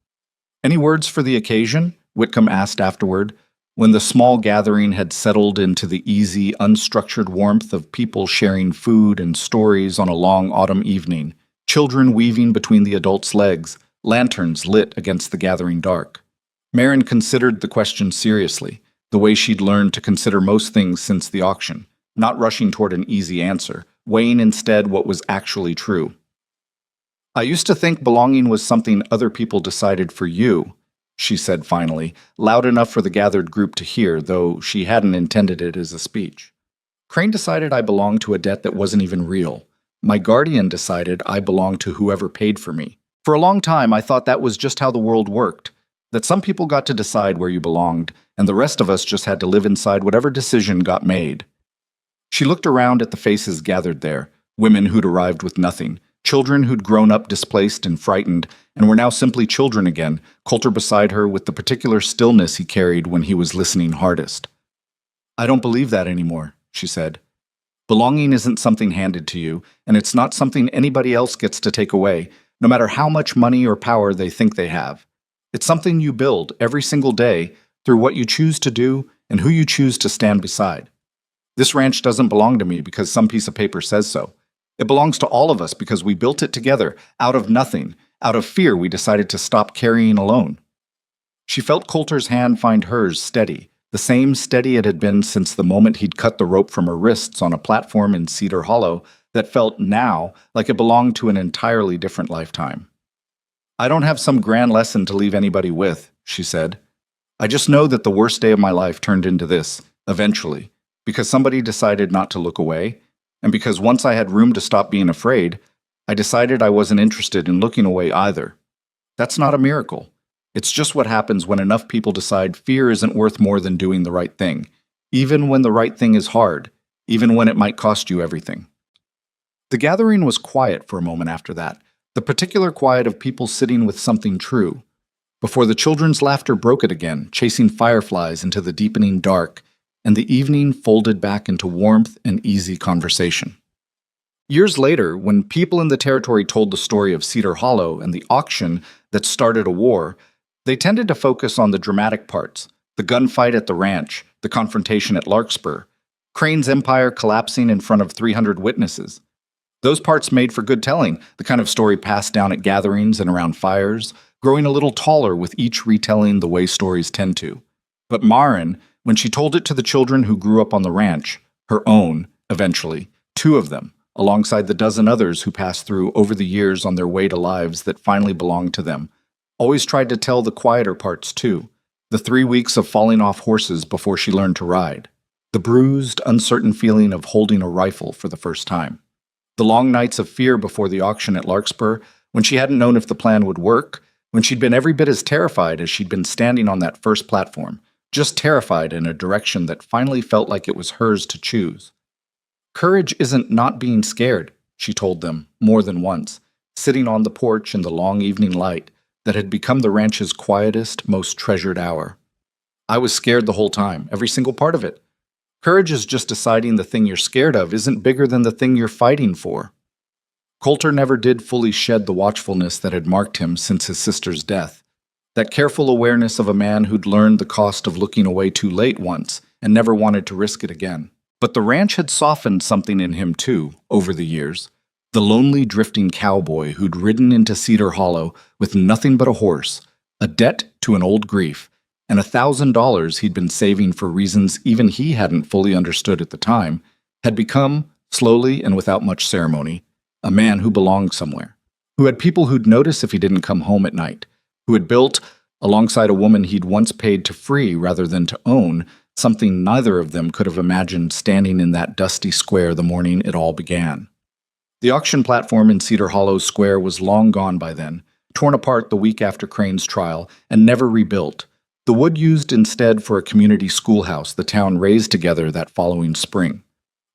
"Any words for the occasion?" Whitcomb asked afterward, when the small gathering had settled into the easy, unstructured warmth of people sharing food and stories on a long autumn evening, children weaving between the adults' legs, lanterns lit against the gathering dark. Marin considered the question seriously, the way she'd learned to consider most things since the auction, not rushing toward an easy answer, weighing instead what was actually true. "I used to think belonging was something other people decided for you," she said finally, loud enough for the gathered group to hear, though she hadn't intended it as a speech. "Crane decided I belonged to a debt that wasn't even real. My guardian decided I belonged to whoever paid for me. For a long time, I thought that was just how the world worked, that some people got to decide where you belonged, and the rest of us just had to live inside whatever decision got made." She looked around at the faces gathered there, women who'd arrived with nothing, children who'd grown up displaced and frightened, and were now simply children again, Coulter beside her with the particular stillness he carried when he was listening hardest. "I don't believe that anymore," she said. "Belonging isn't something handed to you, and it's not something anybody else gets to take away, no matter how much money or power they think they have. It's something you build every single day through what you choose to do and who you choose to stand beside. This ranch doesn't belong to me because some piece of paper says so. It belongs to all of us because we built it together, out of nothing. Out of fear, we decided to stop carrying alone." She felt Coulter's hand find hers steady, the same steady it had been since the moment he'd cut the rope from her wrists on a platform in Cedar Hollow that felt now like it belonged to an entirely different lifetime. "I don't have some grand lesson to leave anybody with," she said. "I just know that the worst day of my life turned into this, eventually, because somebody decided not to look away, and because once I had room to stop being afraid, I decided I wasn't interested in looking away either. That's not a miracle. It's just what happens when enough people decide fear isn't worth more than doing the right thing, even when the right thing is hard, even when it might cost you everything." The gathering was quiet for a moment after that, the particular quiet of people sitting with something true, before the children's laughter broke it again, chasing fireflies into the deepening dark, and the evening folded back into warmth and easy conversation. Years later, when people in the territory told the story of Cedar Hollow and the auction that started a war, they tended to focus on the dramatic parts, the gunfight at the ranch, the confrontation at Larkspur, Crane's empire collapsing in front of 300 witnesses. Those parts made for good telling, the kind of story passed down at gatherings and around fires, growing a little taller with each retelling the way stories tend to. But Maren, when she told it to the children who grew up on the ranch, her own, eventually, 2 of them, alongside the dozen others who passed through over the years on their way to lives that finally belonged to them, always tried to tell the quieter parts too. The 3 weeks of falling off horses before she learned to ride. The bruised, uncertain feeling of holding a rifle for the first time. The long nights of fear before the auction at Larkspur, when she hadn't known if the plan would work, when she'd been every bit as terrified as she'd been standing on that first platform, just terrified in a direction that finally felt like it was hers to choose. Courage isn't not being scared, she told them more than once, sitting on the porch in the long evening light that had become the ranch's quietest, most treasured hour. I was scared the whole time, every single part of it. Courage is just deciding the thing you're scared of isn't bigger than the thing you're fighting for. Coulter never did fully shed the watchfulness that had marked him since his sister's death, that careful awareness of a man who'd learned the cost of looking away too late once and never wanted to risk it again. But the ranch had softened something in him too, over the years. The lonely, drifting cowboy who'd ridden into Cedar Hollow with nothing but a horse, a debt to an old grief, and $1,000 he'd been saving for reasons even he hadn't fully understood at the time, had become, slowly and without much ceremony, a man who belonged somewhere, who had people who'd notice if he didn't come home at night, who had built, alongside a woman he'd once paid to free rather than to own, something neither of them could have imagined standing in that dusty square the morning it all began. The auction platform in Cedar Hollow Square was long gone by then, torn apart the week after Crane's trial, and never rebuilt. The wood used instead for a community schoolhouse the town raised together that following spring.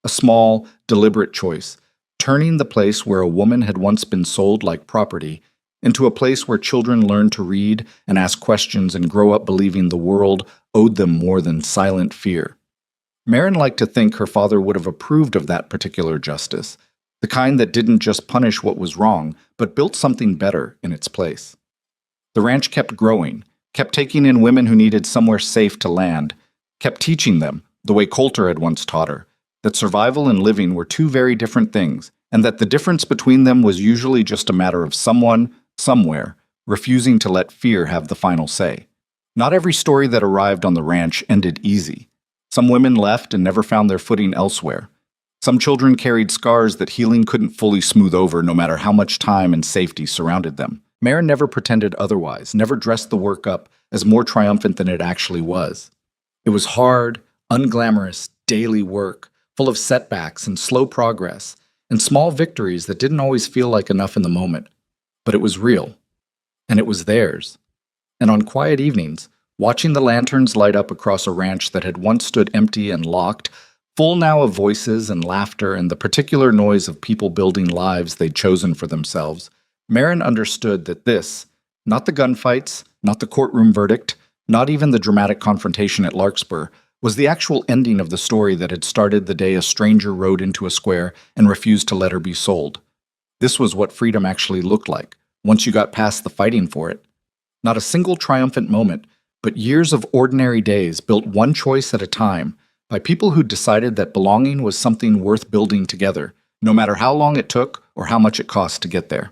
A small, deliberate choice, turning the place where a woman had once been sold like property into a place where children learned to read and ask questions and grow up believing the world owed them more than silent fear. Maren liked to think her father would have approved of that particular justice, the kind that didn't just punish what was wrong, but built something better in its place. The ranch kept growing, kept taking in women who needed somewhere safe to land, kept teaching them, the way Coulter had once taught her, that survival and living were 2 very different things, and that the difference between them was usually just a matter of someone, somewhere, refusing to let fear have the final say. Not every story that arrived on the ranch ended easy. Some women left and never found their footing elsewhere. Some children carried scars that healing couldn't fully smooth over no matter how much time and safety surrounded them. Maren never pretended otherwise, never dressed the work up as more triumphant than it actually was. It was hard, unglamorous, daily work, full of setbacks and slow progress, and small victories that didn't always feel like enough in the moment. But it was real, and it was theirs. And on quiet evenings, watching the lanterns light up across a ranch that had once stood empty and locked, full now of voices and laughter and the particular noise of people building lives they'd chosen for themselves, Maren understood that this, not the gunfights, not the courtroom verdict, not even the dramatic confrontation at Larkspur, was the actual ending of the story that had started the day a stranger rode into a square and refused to let her be sold. This was what freedom actually looked like, once you got past the fighting for it. Not a single triumphant moment, but years of ordinary days built one choice at a time by people who decided that belonging was something worth building together, no matter how long it took or how much it cost to get there.